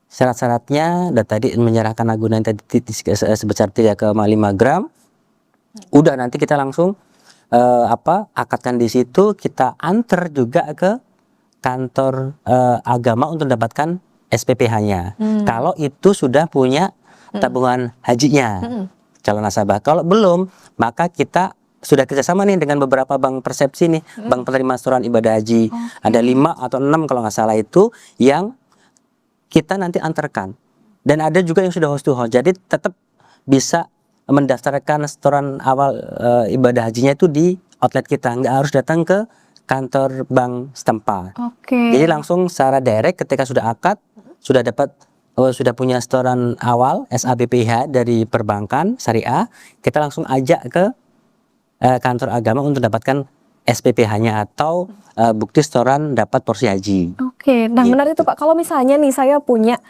syarat-syaratnya, dan tadi menyerahkan agunan tadi sebesar 3,5 gram. Udah, nanti kita langsung akadkan di situ, kita antar juga ke kantor agama untuk mendapatkan SPPH-nya. Kalau itu sudah punya tabungan hajinya, calon nasabah. Kalau belum, maka kita sudah kerjasama nih dengan beberapa bank persepsi nih, bank penerima setoran ibadah haji. Ada 5 atau 6 kalau nggak salah itu yang kita nanti antarkan. Dan ada juga yang sudah host to host. Jadi tetap bisa mendaftarkan setoran awal ibadah hajinya itu di outlet kita, nggak harus datang ke kantor bank setempat. Jadi langsung secara direct ketika sudah akad, sudah dapat sudah punya setoran awal SABPH dari perbankan syariah, kita langsung ajak ke kantor agama untuk dapatkan SPPH-nya atau bukti setoran dapat porsi haji. Nah menarik itu Pak, kalau misalnya nih saya punya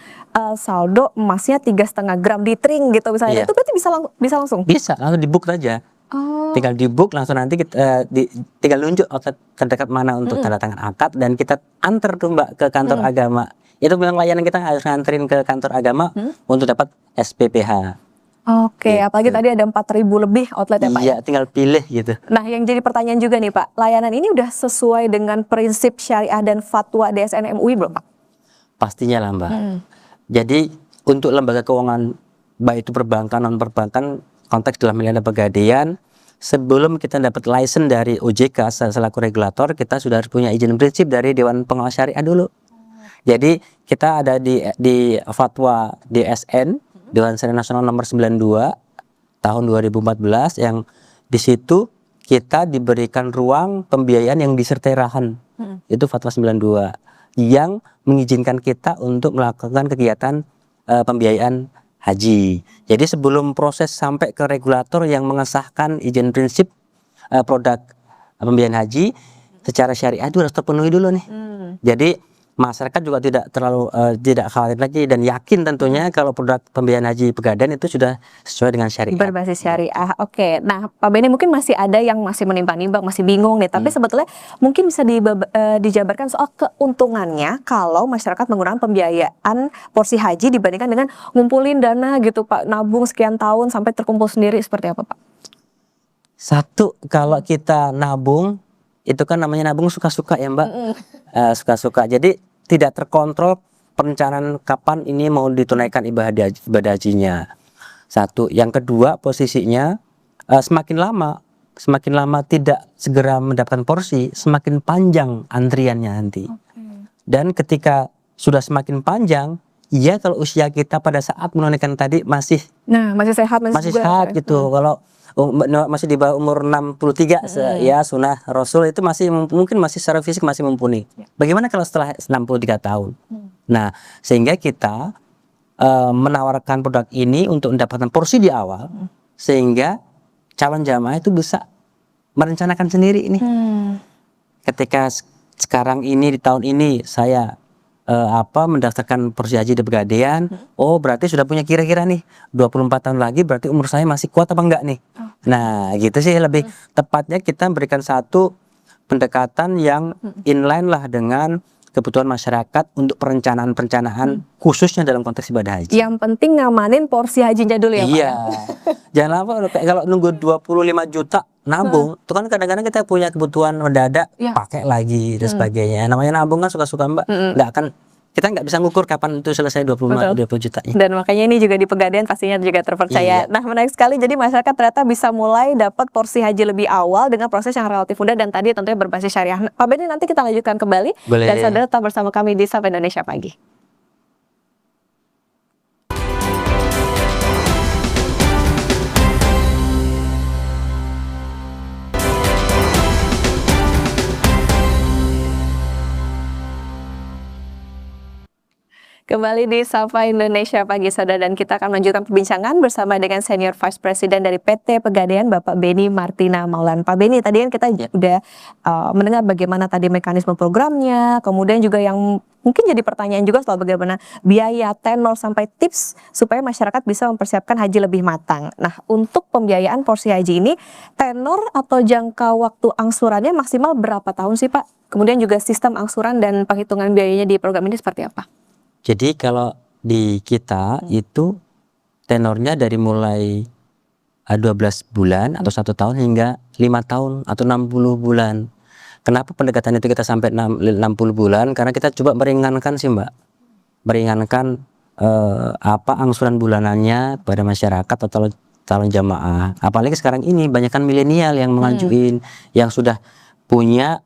saldo emasnya 3,5 gram di Tring gitu misalnya, itu berarti bisa langsung? Bisa, langsung di book saja. Tinggal di book, langsung nanti kita tinggal nunjuk outlet terdekat mana untuk tanda tangan akad, dan kita antar tuh Mbak ke kantor agama. Itu memang layanan kita harus nganterin ke kantor agama untuk dapat SPPH. Apalagi tadi ada 4.000 lebih outlet ya Pak? Iya, tinggal pilih gitu. Nah, yang jadi pertanyaan juga nih Pak, layanan ini udah sesuai dengan prinsip syariah dan fatwa DSN MUI belum Pak? Pastinya lah Mbak. Jadi untuk lembaga keuangan, baik itu perbankan, non perbankan, konteks dalam misalnya pegadaian, sebelum kita dapat license dari OJK selaku regulator, kita sudah harus punya izin prinsip dari Dewan Pengawas Syariah dulu. Jadi kita ada di fatwa DSN, Dewan Syariah Nasional nomor 92 tahun 2014, yang di situ kita diberikan ruang pembiayaan yang disertai rahan. Itu fatwa 92 yang mengizinkan kita untuk melakukan kegiatan pembiayaan haji. Jadi sebelum proses sampai ke regulator yang mengesahkan izin prinsip produk pembiayaan haji secara syariah itu harus terpenuhi dulu nih. Jadi masyarakat juga tidak terlalu tidak khawatir lagi dan yakin tentunya kalau produk pembiayaan haji Pegadaian itu sudah sesuai dengan syariah. Berbasis syariah. Nah Pak Beni, mungkin masih ada yang masih menimbang-nimbang, masih bingung nih. Tapi sebetulnya mungkin bisa dijabarkan soal keuntungannya kalau masyarakat menggunakan pembiayaan porsi haji dibandingkan dengan ngumpulin dana gitu Pak, nabung sekian tahun sampai terkumpul sendiri, seperti apa Pak? Satu, kalau kita nabung itu kan namanya nabung suka-suka ya Mbak, suka-suka. Jadi tidak terkontrol perencanaan kapan ini mau ditunaikan ibadah hajinya. Satu, yang kedua posisinya semakin lama tidak segera mendapatkan porsi, semakin panjang antriannya nanti. Dan ketika sudah semakin panjang, ya kalau usia kita pada saat menunaikan tadi masih sehat, masih sehat gitu. Kalau masih di bawah umur 63 ya sunnah Rasul itu mungkin masih secara fisik masih mumpuni. Bagaimana kalau setelah 63 tahun? Nah, sehingga kita menawarkan produk ini untuk mendapatkan porsi di awal, sehingga calon jamaah itu bisa merencanakan sendiri ini. Ketika sekarang ini di tahun ini saya mendaftarkan porsi haji di Pegadaian, berarti sudah punya kira-kira nih 24 tahun lagi berarti umur saya masih kuat apa enggak nih. Nah gitu sih lebih tepatnya kita berikan satu pendekatan yang inline lah dengan kebutuhan masyarakat untuk perencanaan khususnya dalam konteks ibadah haji. Yang penting ngamanin porsi hajinya dulu ya Pak. Iya. Jangan apa kalau nunggu 25 juta nabung, itu kan kadang-kadang kita punya kebutuhan mendadak, pakai lagi dan sebagainya. Namanya nabung kan suka-suka Mbak, kita nggak bisa ngukur kapan itu selesai 20 jutanya. Dan makanya ini juga di Pegadaian pastinya juga terpercaya. Nah menarik sekali, jadi masyarakat ternyata bisa mulai dapat porsi haji lebih awal dengan proses yang relatif mudah dan tadi tentunya berbasis syariah. Pak Beni, nanti kita lanjutkan kembali. Boleh. Dan saudara tetap bersama kami di Sapa Indonesia Pagi. Kembali di Sapa Indonesia Pagi Saudara, dan kita akan melanjutkan perbincangan bersama dengan Senior Vice President dari PT Pegadaian Bapak Beni Martina Maulan. Pak Beni, tadi kan kita udah mendengar bagaimana tadi mekanisme programnya, kemudian juga yang mungkin jadi pertanyaan juga soal bagaimana biaya, tenor, sampai tips supaya masyarakat bisa mempersiapkan haji lebih matang. Nah, untuk pembiayaan porsi haji ini, tenor atau jangka waktu angsurannya maksimal berapa tahun sih Pak? Kemudian juga sistem angsuran dan penghitungan biayanya di program ini seperti apa? Jadi kalau di kita itu tenornya dari mulai 12 bulan atau 1 tahun hingga 5 tahun atau 60 bulan. Kenapa pendekatan itu kita sampai 60 bulan? Karena kita coba meringankan sih Mbak. Meringankan angsuran bulanannya pada masyarakat atau calon jamaah. Apalagi sekarang ini banyak kan milenial yang mengajuin, yang sudah punya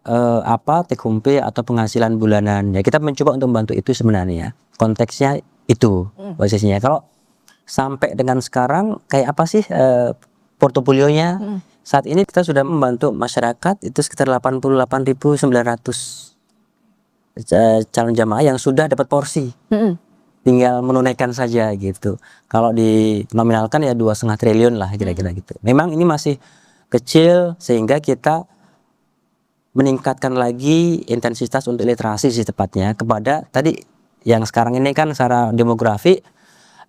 take home pay atau penghasilan bulanan. Ya kita mencoba untuk membantu itu sebenarnya. Konteksnya itu posisinya. Kalau sampai dengan sekarang kayak apa sih portofolionya? Saat ini kita sudah membantu masyarakat itu sekitar 88.900 calon jamaah yang sudah dapat porsi. Tinggal menunaikan saja gitu. Kalau dinominalkan ya 2,5 triliun lah kira-kira gitu. Memang ini masih kecil sehingga kita meningkatkan lagi intensitas untuk literasi sih tepatnya kepada tadi yang sekarang ini kan secara demografi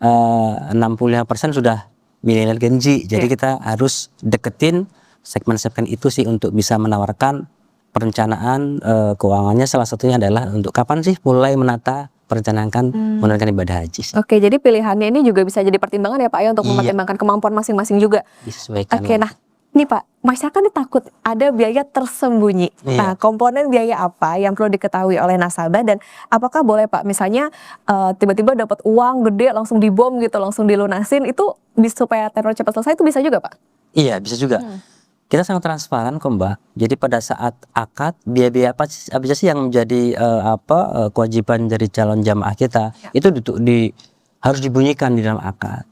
65% sudah milenial Gen Z. Jadi kita harus deketin segmen-segmen itu sih untuk bisa menawarkan perencanaan keuangannya. Salah satunya adalah untuk kapan sih mulai menata perencanaan menunaikan ibadah haji. Oke, jadi pilihannya ini juga bisa jadi pertimbangan ya Pak ya untuk mempertimbangkan kemampuan masing-masing juga. Disesuaikan. Oke, nah ini Pak, masyarakat ini takut ada biaya tersembunyi. Nah, komponen biaya apa yang perlu diketahui oleh nasabah, dan apakah boleh Pak misalnya tiba-tiba dapat uang gede langsung dibom gitu, langsung dilunasin, itu supaya tenor cepat selesai itu bisa juga Pak? Iya, bisa juga. Kita sangat transparan kok Mbak. Jadi pada saat akad biaya-biaya apa sih yang menjadi kewajiban dari calon jamaah kita itu harus dibunyikan di dalam akad.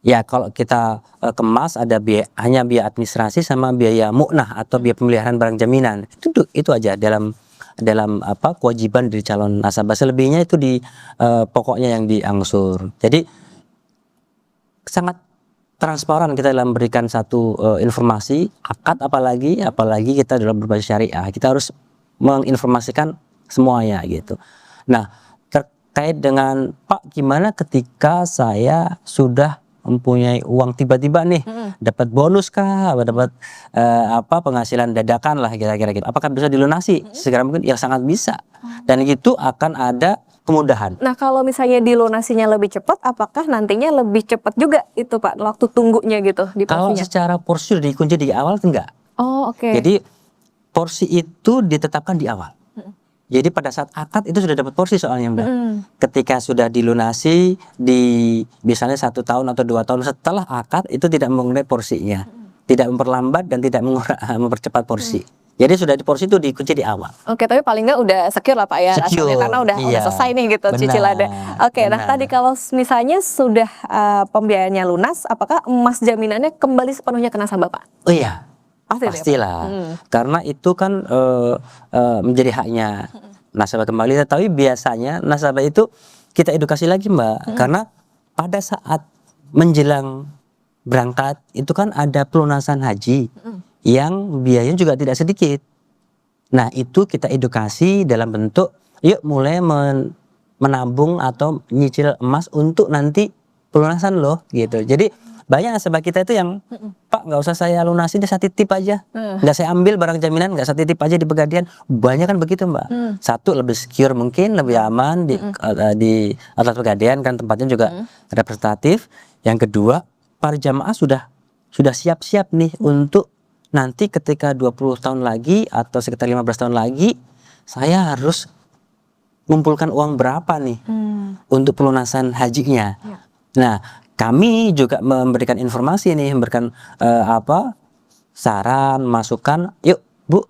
Ya kalau kita kemas ada hanya biaya administrasi sama biaya mu'nah atau biaya pemeliharaan barang jaminan. Itu aja dalam kewajiban dari calon nasabah. Selebihnya itu di pokoknya yang diangsur. Jadi sangat transparan kita dalam memberikan satu informasi akad, apalagi kita dalam berbasis syariah. Kita harus menginformasikan semuanya gitu. Nah, terkait dengan Pak gimana ketika saya sudah mempunyai uang tiba-tiba nih, dapat bonus kah, dapat penghasilan dadakan lah kira-kira gitu. Apakah bisa dilunasi? Segera mungkin ya sangat bisa. Dan itu akan ada kemudahan. Nah, kalau misalnya dilunasinya lebih cepat, apakah nantinya lebih cepat juga itu Pak waktu tunggunya gitu di porsinya? Kalau secara porsi dikunci di awal enggak. Oh, oke. Jadi porsi itu ditetapkan di awal. Jadi pada saat akad itu sudah dapat porsi soalnya Mbak. Ketika sudah dilunasi di misalnya 1 tahun atau 2 tahun setelah akad itu tidak mengurangi porsinya, tidak memperlambat dan tidak mempercepat porsi. Jadi sudah di porsi itu dikunci di awal. Oke, tapi paling nggak udah secure lah Pak ya, rasanya, karena udah selesai nih gitu cicilannya. Oke, nah tadi kalau misalnya sudah pembiayaannya lunas, apakah emas jaminannya kembali sepenuhnya ke nasabah Pak? Oh iya. Pastilah, karena itu kan menjadi haknya nasabah kembali. Tapi biasanya nasabah itu kita edukasi lagi Mbak, karena pada saat menjelang berangkat itu kan ada pelunasan haji yang biayanya juga tidak sedikit. Nah itu kita edukasi dalam bentuk yuk mulai menabung atau nyicil emas untuk nanti pelunasan loh gitu. Jadi banyak nasabah kita itu yang Pak nggak usah saya lunasi, saya titip aja, nggak saya ambil barang jaminan, nggak saya titip aja di Pegadaian. Banyak kan begitu Mbak. Satu lebih secure mungkin, lebih aman di atas Pegadaian kan tempatnya juga representatif. Yang kedua para jamaah sudah siap-siap nih untuk nanti ketika 20 tahun lagi atau sekitar 15 tahun lagi saya harus mengumpulkan uang berapa nih untuk pelunasan hajinya. Nah kami juga memberikan informasi nih, memberikan saran, masukan. Yuk Bu,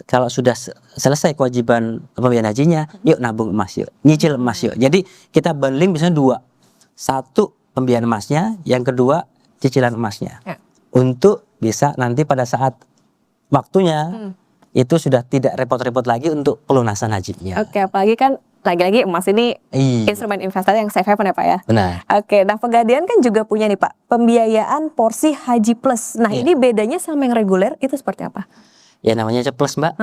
kalau sudah selesai kewajiban pembiayaan hajinya, yuk nabung emas yuk, nyicil emas yuk. Jadi kita bundling misalnya 2, 1 pembiayaan emasnya, yang kedua cicilan emasnya, untuk bisa nanti pada saat waktunya itu sudah tidak repot-repot lagi untuk pelunasan hajinya. Oke, apalagi kan lagi-lagi emas ini instrumen investasi yang safe haven ya Pak ya. Benar. Oke, nah Pegadaian kan juga punya nih Pak pembiayaan porsi Haji Plus. Nah ini bedanya sama yang reguler itu seperti apa? Ya namanya aja plus Mbak.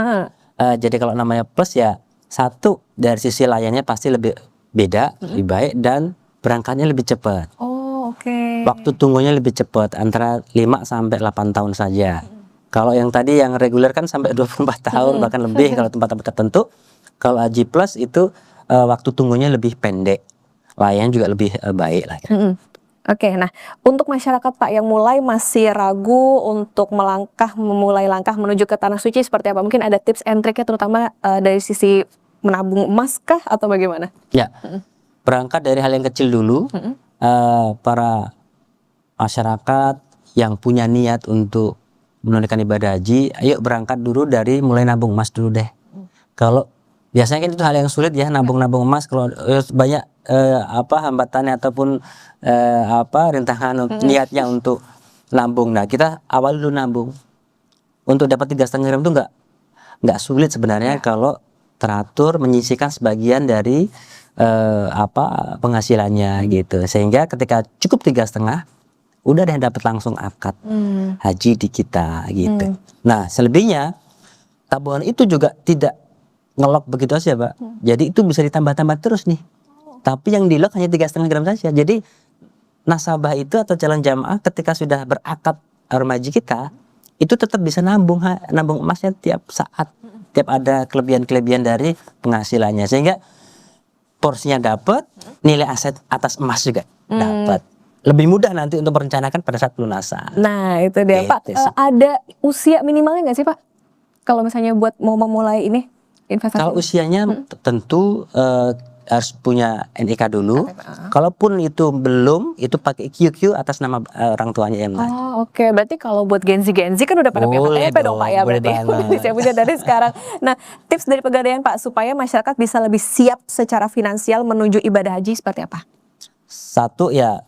Jadi kalau namanya plus ya satu dari sisi layannya pasti lebih beda, lebih baik dan berangkatnya lebih cepat. Oh oke. Waktu tunggunya lebih cepat antara 5 sampai 8 tahun saja. Kalau yang tadi yang reguler kan sampai 24 tahun bahkan lebih kalau tempat-tempat tertentu. Kalau Haji Plus itu waktu tunggunya lebih pendek, layan juga lebih baik lah. Oke, nah untuk masyarakat Pak yang mulai masih ragu untuk memulai langkah menuju ke Tanah Suci seperti apa? Mungkin ada tips and triknya terutama dari sisi menabung emas kah atau bagaimana? Ya, berangkat dari hal yang kecil dulu. Para masyarakat yang punya niat untuk menunaikan ibadah haji, ayo berangkat dulu dari mulai nabung emas dulu deh. Kalau biasanya kan itu hal yang sulit ya nabung emas kalau banyak hambatannya ataupun rintangan niatnya untuk nabung. Nah kita awal dulu nabung untuk dapat 3,5 gram itu nggak sulit sebenarnya kalau teratur menyisihkan sebagian dari penghasilannya gitu, sehingga ketika cukup 3,5 udah deh dapat langsung akad haji di kita gitu. Nah selebihnya tabungan itu juga tidak ngelok begitu aja Pak. Jadi itu bisa ditambah-tambah terus nih. Tapi yang di lock hanya 3,5 gram saja. Jadi nasabah itu atau calon jamaah ketika sudah berakad haji kita itu tetap bisa nabung emasnya tiap saat, tiap ada kelebihan-kelebihan dari penghasilannya, sehingga porsinya dapat, nilai aset atas emas juga dapat. Lebih mudah nanti untuk merencanakan pada saat pelunasan. Nah itu dia Pak. Ada usia minimalnya nggak sih Pak? Kalau misalnya buat mau memulai ini investasi? Kalau usianya tentu harus punya NIK dulu. Kalaupun itu belum, itu pakai QQ atas nama orang tuanya yang lain. Oh oke, berarti kalau buat Gen Z kan udah pada punya KTP dong Pak ya berarti. Bisa dari sekarang. Nah tips dari Pegadaian Pak supaya masyarakat bisa lebih siap secara finansial menuju ibadah haji seperti apa? Satu ya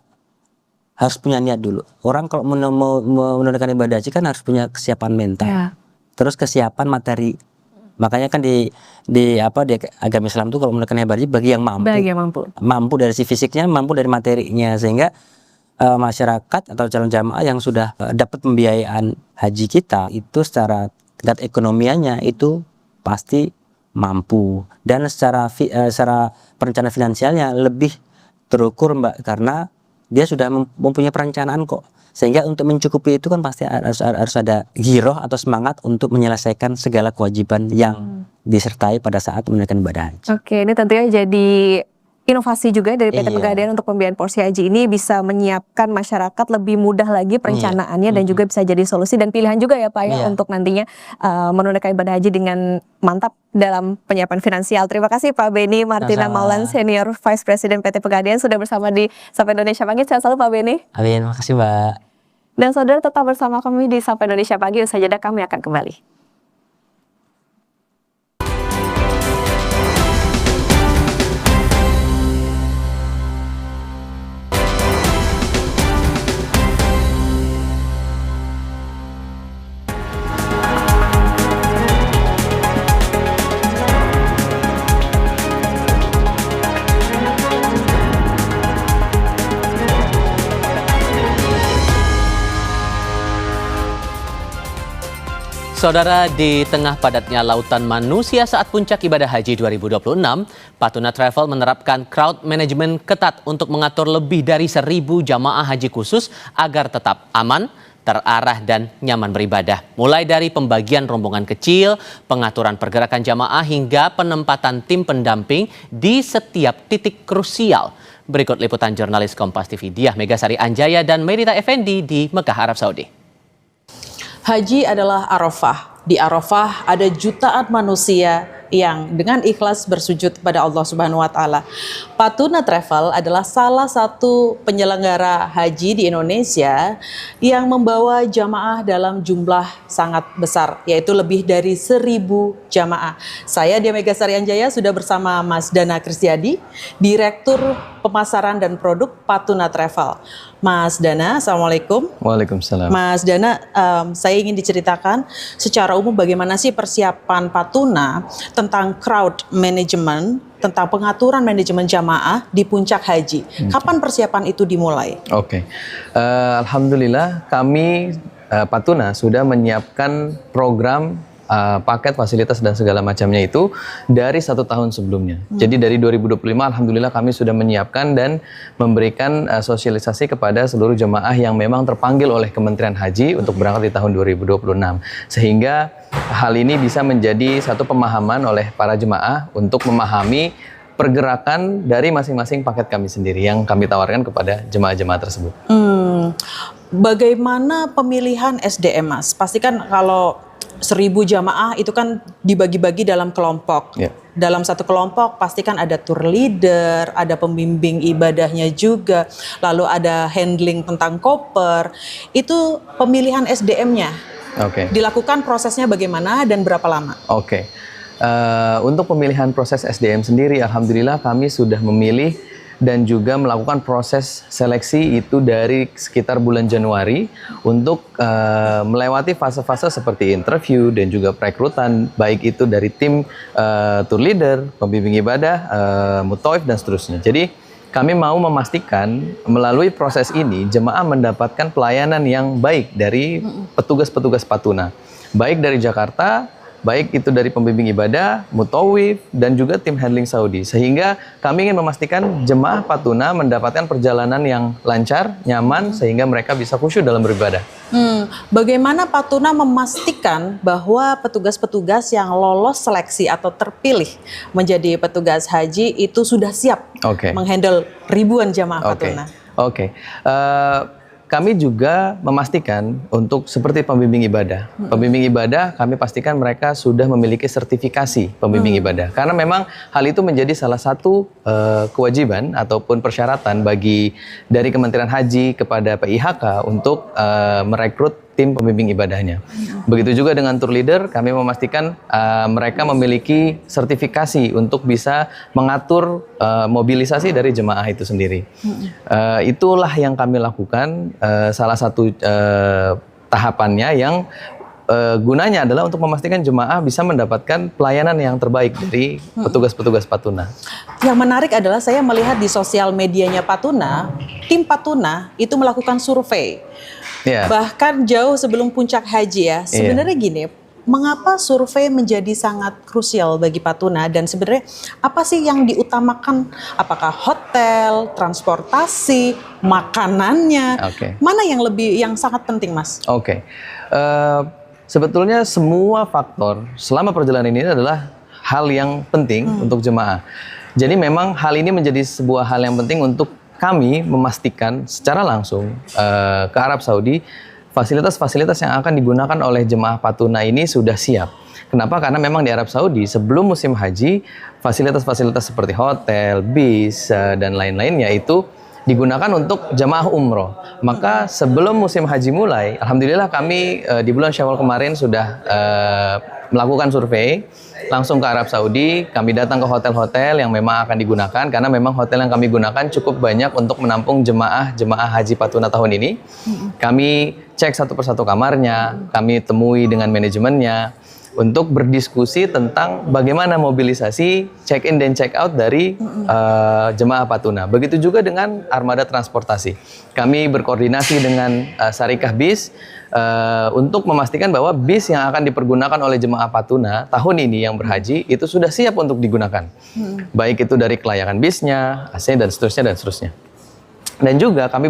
harus punya niat dulu. Orang kalau mau menunaikan ibadah haji kan harus punya kesiapan mental. Terus kesiapan materi. Makanya kan di agama Islam tuh kalau menunaikan ibadah haji bagi yang mampu. Mampu dari si fisiknya, mampu dari materinya, sehingga masyarakat atau calon jamaah yang sudah dapat pembiayaan haji kita itu secara tingkat ekonomianya itu pasti mampu, dan secara perencanaan finansialnya lebih terukur Mbak, karena dia sudah mempunyai perencanaan kok. Sehingga untuk mencukupi itu kan pasti harus ada giroh atau semangat untuk menyelesaikan segala kewajiban yang disertai pada saat menunaikan ibadah haji. Oke, ini tentunya jadi inovasi juga dari PT Pegadaian untuk pembiayaan porsi haji ini bisa menyiapkan masyarakat lebih mudah lagi perencanaannya dan juga bisa jadi solusi dan pilihan juga ya Pak ya untuk nantinya menunaikan ibadah haji dengan mantap dalam penyiapan finansial. Terima kasih Pak Beni Martina Maulan, Senior Vice President PT Pegadaian sudah bersama di Sapa Indonesia Pagi. Sehat selalu Pak Beni. Amin, makasih Mbak. Dan saudara tetap bersama kami di Sapa Indonesia Pagi. Usai jeda kami akan kembali. Saudara, di tengah padatnya lautan manusia saat puncak ibadah haji 2026, Patuna Travel menerapkan crowd management ketat untuk mengatur lebih dari 1.000 jamaah haji khusus agar tetap aman, terarah dan nyaman beribadah. Mulai dari pembagian rombongan kecil, pengaturan pergerakan jamaah hingga penempatan tim pendamping di setiap titik krusial. Berikut liputan jurnalis Kompas TV Diah Megasari Anjaya dan Merita Effendi di Mekah, Arab Saudi. Haji adalah Arafah. Di Arafah ada jutaan manusia yang dengan ikhlas bersujud kepada Allah Subhanahu wa taala. Patuna Travel adalah salah satu penyelenggara haji di Indonesia yang membawa jamaah dalam jumlah sangat besar, yaitu lebih dari 1.000 jamaah. Saya Dia Megasari Anjaya sudah bersama Mas Dana Kristiadi, Direktur Pemasaran dan Produk Patuna Travel. Mas Dana, Assalamualaikum. Waalaikumsalam. Mas Dana, saya ingin diceritakan secara umum bagaimana sih persiapan Patuna tentang crowd management, tentang pengaturan manajemen jamaah di puncak haji. Kapan persiapan itu dimulai? Oke. Alhamdulillah kami Patuna sudah menyiapkan program paket fasilitas dan segala macamnya itu dari 1 tahun sebelumnya. Jadi dari 2025 alhamdulillah kami sudah menyiapkan dan memberikan sosialisasi kepada seluruh jemaah yang memang terpanggil oleh Kementerian Haji untuk berangkat di tahun 2026. Sehingga hal ini bisa menjadi satu pemahaman oleh para jemaah untuk memahami pergerakan dari masing-masing paket kami sendiri yang kami tawarkan kepada jemaah-jemaah tersebut. Bagaimana pemilihan SDM, Mas? Pastikan kalau 1.000 jamaah itu kan dibagi-bagi dalam kelompok. Dalam satu kelompok pastikan ada tour leader, ada pembimbing ibadahnya juga, lalu ada handling tentang koper. Itu pemilihan SDM-nya. Dilakukan prosesnya bagaimana dan berapa lama? Untuk pemilihan proses SDM sendiri, alhamdulillah kami sudah memilih dan juga melakukan proses seleksi itu dari sekitar bulan Januari untuk melewati fase-fase seperti interview dan juga perekrutan, baik itu dari tim tour leader, pembimbing ibadah, mutawif dan seterusnya. Jadi kami mau memastikan melalui proses ini jemaah mendapatkan pelayanan yang baik dari petugas-petugas Patuna, baik dari Jakarta, baik itu dari pembimbing ibadah, mutawif, dan juga tim handling Saudi. Sehingga kami ingin memastikan jemaah Patuna mendapatkan perjalanan yang lancar, nyaman, sehingga mereka bisa khusyuk dalam beribadah. Bagaimana Patuna memastikan bahwa petugas-petugas yang lolos seleksi atau terpilih menjadi petugas haji itu sudah siap menghandle ribuan jamaah Patuna? Kami juga memastikan untuk seperti pembimbing ibadah. Pembimbing ibadah kami pastikan mereka sudah memiliki sertifikasi pembimbing ibadah. Karena memang hal itu menjadi salah satu kewajiban ataupun persyaratan bagi dari Kementerian Haji kepada PIHK untuk merekrut tim pembimbing ibadahnya. Begitu juga dengan tour leader, kami memastikan mereka memiliki sertifikasi untuk bisa mengatur mobilisasi dari jemaah itu sendiri. Itulah yang kami lakukan, salah satu tahapannya yang gunanya adalah untuk memastikan jemaah bisa mendapatkan pelayanan yang terbaik dari petugas-petugas Patuna. Yang menarik adalah saya melihat di sosial medianya Patuna, tim Patuna itu melakukan survei. Bahkan jauh sebelum puncak haji ya. Sebenarnya gini, mengapa survei menjadi sangat krusial bagi Patuna dan sebenarnya apa sih yang diutamakan? Apakah hotel, transportasi, makanannya? Mana yang sangat penting, Mas? Sebetulnya semua faktor selama perjalanan ini adalah hal yang penting untuk jemaah. Jadi memang hal ini menjadi sebuah hal yang penting untuk kami memastikan secara langsung ke Arab Saudi fasilitas-fasilitas yang akan digunakan oleh jemaah Patuna ini sudah siap. Kenapa? Karena memang di Arab Saudi sebelum musim haji fasilitas-fasilitas seperti hotel, bis dan lain-lainnya itu digunakan untuk jamaah umroh. Maka sebelum musim haji mulai, alhamdulillah kami di bulan Syawal kemarin sudah melakukan survei langsung ke Arab Saudi. Kami datang ke hotel-hotel yang memang akan digunakan karena memang hotel yang kami gunakan cukup banyak untuk menampung jemaah haji Patuna tahun ini. Kami cek satu persatu kamarnya, kami temui dengan manajemennya untuk berdiskusi tentang bagaimana mobilisasi check-in dan check-out dari jemaah Patuna. Begitu juga dengan armada transportasi. Kami berkoordinasi dengan Syarikah Bis untuk memastikan bahwa bis yang akan dipergunakan oleh jemaah Patuna tahun ini yang berhaji itu sudah siap untuk digunakan. Baik itu dari kelayakan bisnya, AC dan seterusnya. Dan juga kami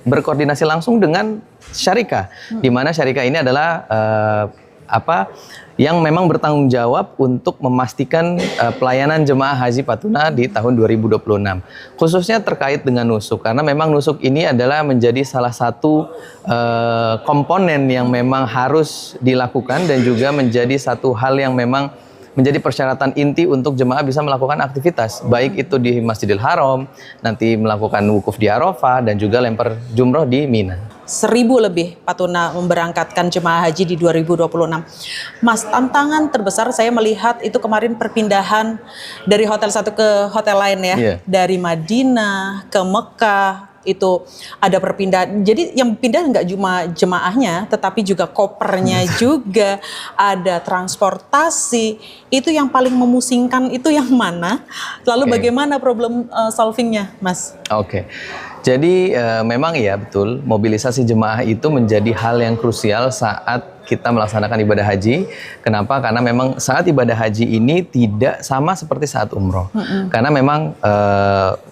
berkoordinasi langsung dengan Syarikah, di mana Syarikah ini adalah yang memang bertanggung jawab untuk memastikan pelayanan jemaah haji Patuna di tahun 2026. Khususnya terkait dengan nusuk, karena memang nusuk ini adalah menjadi salah satu komponen yang memang harus dilakukan dan juga menjadi satu hal yang memang menjadi persyaratan inti untuk jemaah bisa melakukan aktivitas, baik itu di Masjidil Haram, nanti melakukan wukuf di Arafah, dan juga lempar jumroh di Mina. 1.000 lebih Patuna memberangkatkan jemaah haji di 2026. Mas, tantangan terbesar saya melihat itu kemarin perpindahan dari hotel satu ke hotel lain ya. Iya. Dari Madinah ke Mekah itu ada perpindahan. Jadi yang pindah nggak cuma jemaahnya, tetapi juga kopernya juga, ada transportasi. Itu yang paling memusingkan itu yang mana? Lalu bagaimana problem solvingnya, Mas? Oke. Jadi memang ya betul, mobilisasi jemaah itu menjadi hal yang krusial saat kita melaksanakan ibadah haji. Kenapa? Karena memang saat ibadah haji ini tidak sama seperti saat umroh. Karena memang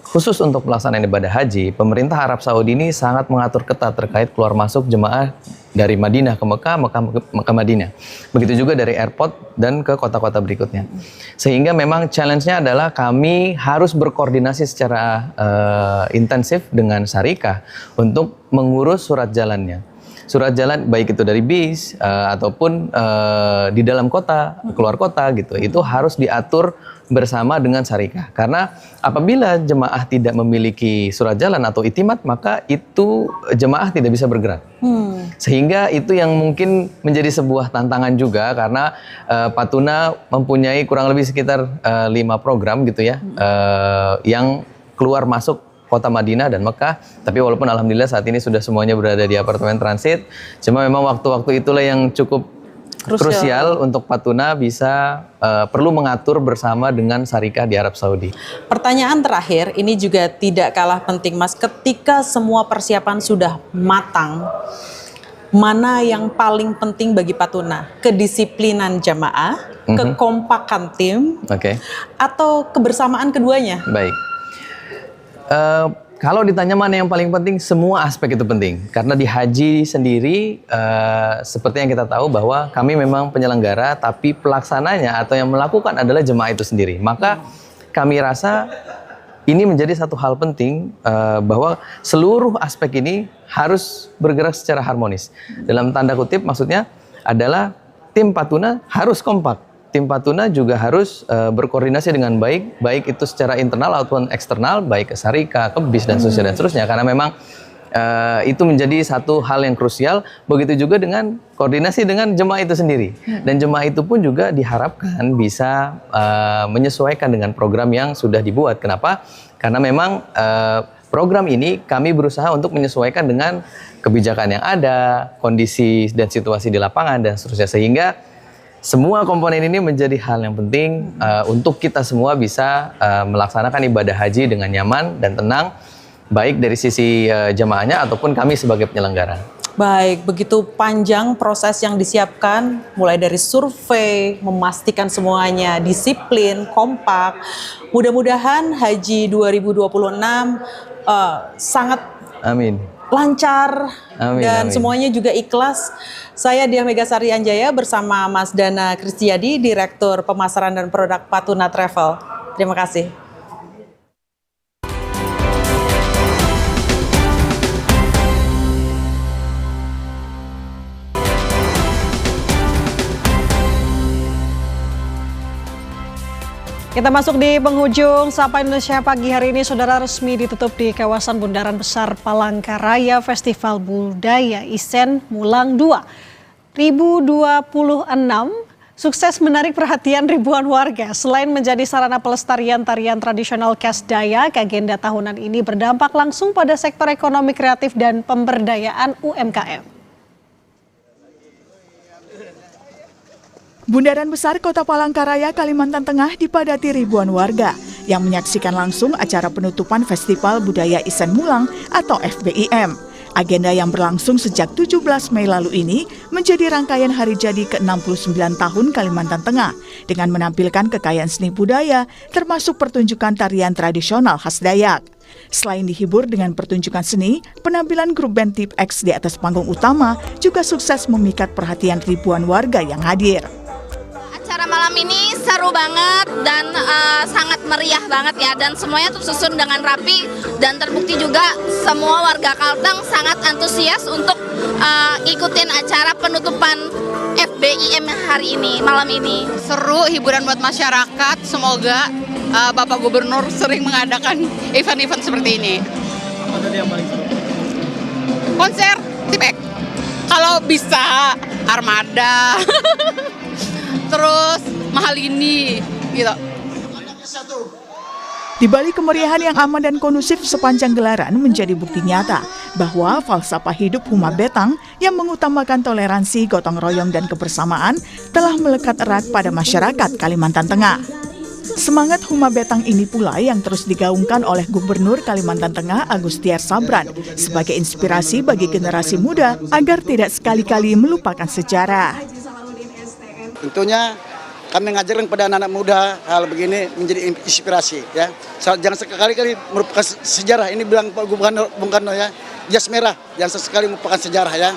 khusus untuk pelaksanaan ibadah haji, pemerintah Arab Saudi ini sangat mengatur ketat terkait keluar masuk jemaah dari Madinah ke Mekah, Mekah ke Madinah. Begitu juga dari airport dan ke kota-kota berikutnya. Sehingga memang challenge-nya adalah kami harus berkoordinasi secara intensif dengan Syarikah untuk mengurus surat jalannya. Surat jalan baik itu dari bis ataupun di dalam kota, keluar kota gitu, itu harus diatur bersama dengan Syarikah. Karena apabila jemaah tidak memiliki surat jalan atau itimat, maka itu jemaah tidak bisa bergerak. Sehingga itu yang mungkin menjadi sebuah tantangan juga, karena Patuna mempunyai kurang lebih sekitar 5 program gitu ya, yang keluar masuk kota Madinah dan Mekah. Tapi walaupun alhamdulillah saat ini sudah semuanya berada di apartemen transit, cuma memang waktu-waktu itulah yang cukup krusial untuk Patuna bisa perlu mengatur bersama dengan Syarikah di Arab Saudi. Pertanyaan terakhir, ini juga tidak kalah penting, Mas. Ketika semua persiapan sudah matang, mana yang paling penting bagi Patuna? Kedisiplinan jamaah, kekompakan tim, atau kebersamaan keduanya? Baik. Kalau ditanya mana yang paling penting, semua aspek itu penting. Karena di haji sendiri, seperti yang kita tahu bahwa kami memang penyelenggara, tapi pelaksananya atau yang melakukan adalah jemaah itu sendiri. Maka kami rasa ini menjadi satu hal penting, bahwa seluruh aspek ini harus bergerak secara harmonis. Dalam tanda kutip maksudnya adalah tim Patuna harus kompak. Tim Patuna juga harus berkoordinasi dengan baik, baik itu secara internal ataupun eksternal, baik ke Syarikah, ke BIS dan seterusnya. Karena memang itu menjadi satu hal yang krusial. Begitu juga dengan koordinasi dengan jemaah itu sendiri. Dan jemaah itu pun juga diharapkan bisa menyesuaikan dengan program yang sudah dibuat. Kenapa? Karena memang program ini kami berusaha untuk menyesuaikan dengan kebijakan yang ada, kondisi dan situasi di lapangan dan seterusnya. Sehingga semua komponen ini menjadi hal yang penting untuk kita semua bisa melaksanakan ibadah haji dengan nyaman dan tenang, baik dari sisi jemaahnya ataupun kami sebagai penyelenggara. Baik, begitu panjang proses yang disiapkan, mulai dari survei, memastikan semuanya disiplin, kompak. Mudah-mudahan haji 2026 sangat lancar dan semuanya juga ikhlas. Saya Diah Megasari Anjaya bersama Mas Dana Kristiadi, Direktur Pemasaran dan Produk Patuna Travel. Terima kasih. Kita masuk di penghujung Sapa Indonesia pagi hari ini. Saudara, resmi ditutup di kawasan Bundaran Besar Palangkaraya Festival Budaya Isen Mulang 2 2026 sukses menarik perhatian ribuan warga. Selain menjadi sarana pelestarian tarian tradisional khas Dayak, agenda tahunan ini berdampak langsung pada sektor ekonomi kreatif dan pemberdayaan UMKM. Bundaran Besar Kota Palangkaraya, Kalimantan Tengah dipadati ribuan warga yang menyaksikan langsung acara penutupan Festival Budaya Isen Mulang atau FBIM. Agenda yang berlangsung sejak 17 Mei lalu ini menjadi rangkaian hari jadi ke-69 tahun Kalimantan Tengah dengan menampilkan kekayaan seni budaya termasuk pertunjukan tarian tradisional khas Dayak. Selain dihibur dengan pertunjukan seni, penampilan grup band Tip X di atas panggung utama juga sukses memikat perhatian ribuan warga yang hadir. Acara malam ini seru banget dan sangat meriah banget ya, dan semuanya tersusun dengan rapi dan terbukti juga semua warga Kalteng sangat antusias untuk ikutin acara penutupan FBIM FBIM hari ini, malam ini. Seru, hiburan buat masyarakat. Semoga Bapak Gubernur sering mengadakan event-event seperti ini. Apa tadi yang paling seru? Konser, Tipek. Kalau bisa, Armada. Terus, mahal ini, gitu. Di balik kemeriahan yang aman dan kondusif sepanjang gelaran menjadi bukti nyata bahwa falsafah hidup Huma Betang yang mengutamakan toleransi, gotong royong, dan kebersamaan telah melekat erat pada masyarakat Kalimantan Tengah. Semangat Huma Betang ini pula yang terus digaungkan oleh Gubernur Kalimantan Tengah Agustiar Sabran sebagai inspirasi bagi generasi muda agar tidak sekali-kali melupakan sejarah. Tentunya kami mengajarkan kepada anak-anak muda hal begini menjadi inspirasi ya. Jangan sekali-kali merupakan sejarah. Ini bilang Pak Gubernur Bung Karno ya, jas merah jangan sekali merupakan sejarah ya.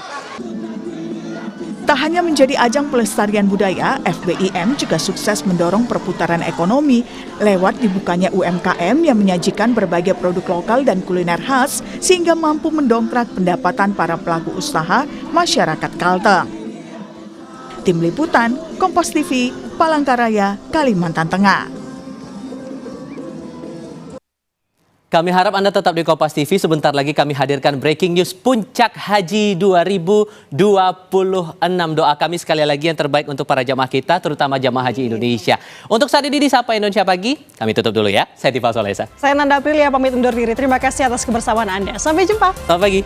Tak hanya menjadi ajang pelestarian budaya, FBIM juga sukses mendorong perputaran ekonomi lewat dibukanya UMKM yang menyajikan berbagai produk lokal dan kuliner khas sehingga mampu mendongkrak pendapatan para pelaku usaha masyarakat Kalteng. Tim Liputan, Kompas TV, Palangkaraya, Kalimantan Tengah. Kami harap Anda tetap di Kompas TV. Sebentar lagi kami hadirkan breaking news Puncak Haji 2026. Doa kami sekali lagi yang terbaik untuk para jamaah kita, terutama jamaah haji Indonesia. Untuk saat ini di Sapa Indonesia Pagi, kami tutup dulu ya. Saya Tifal Solesa. Saya Nanda Aprilia pamit undur diri. Terima kasih atas kebersamaan Anda. Sampai jumpa. Selamat pagi.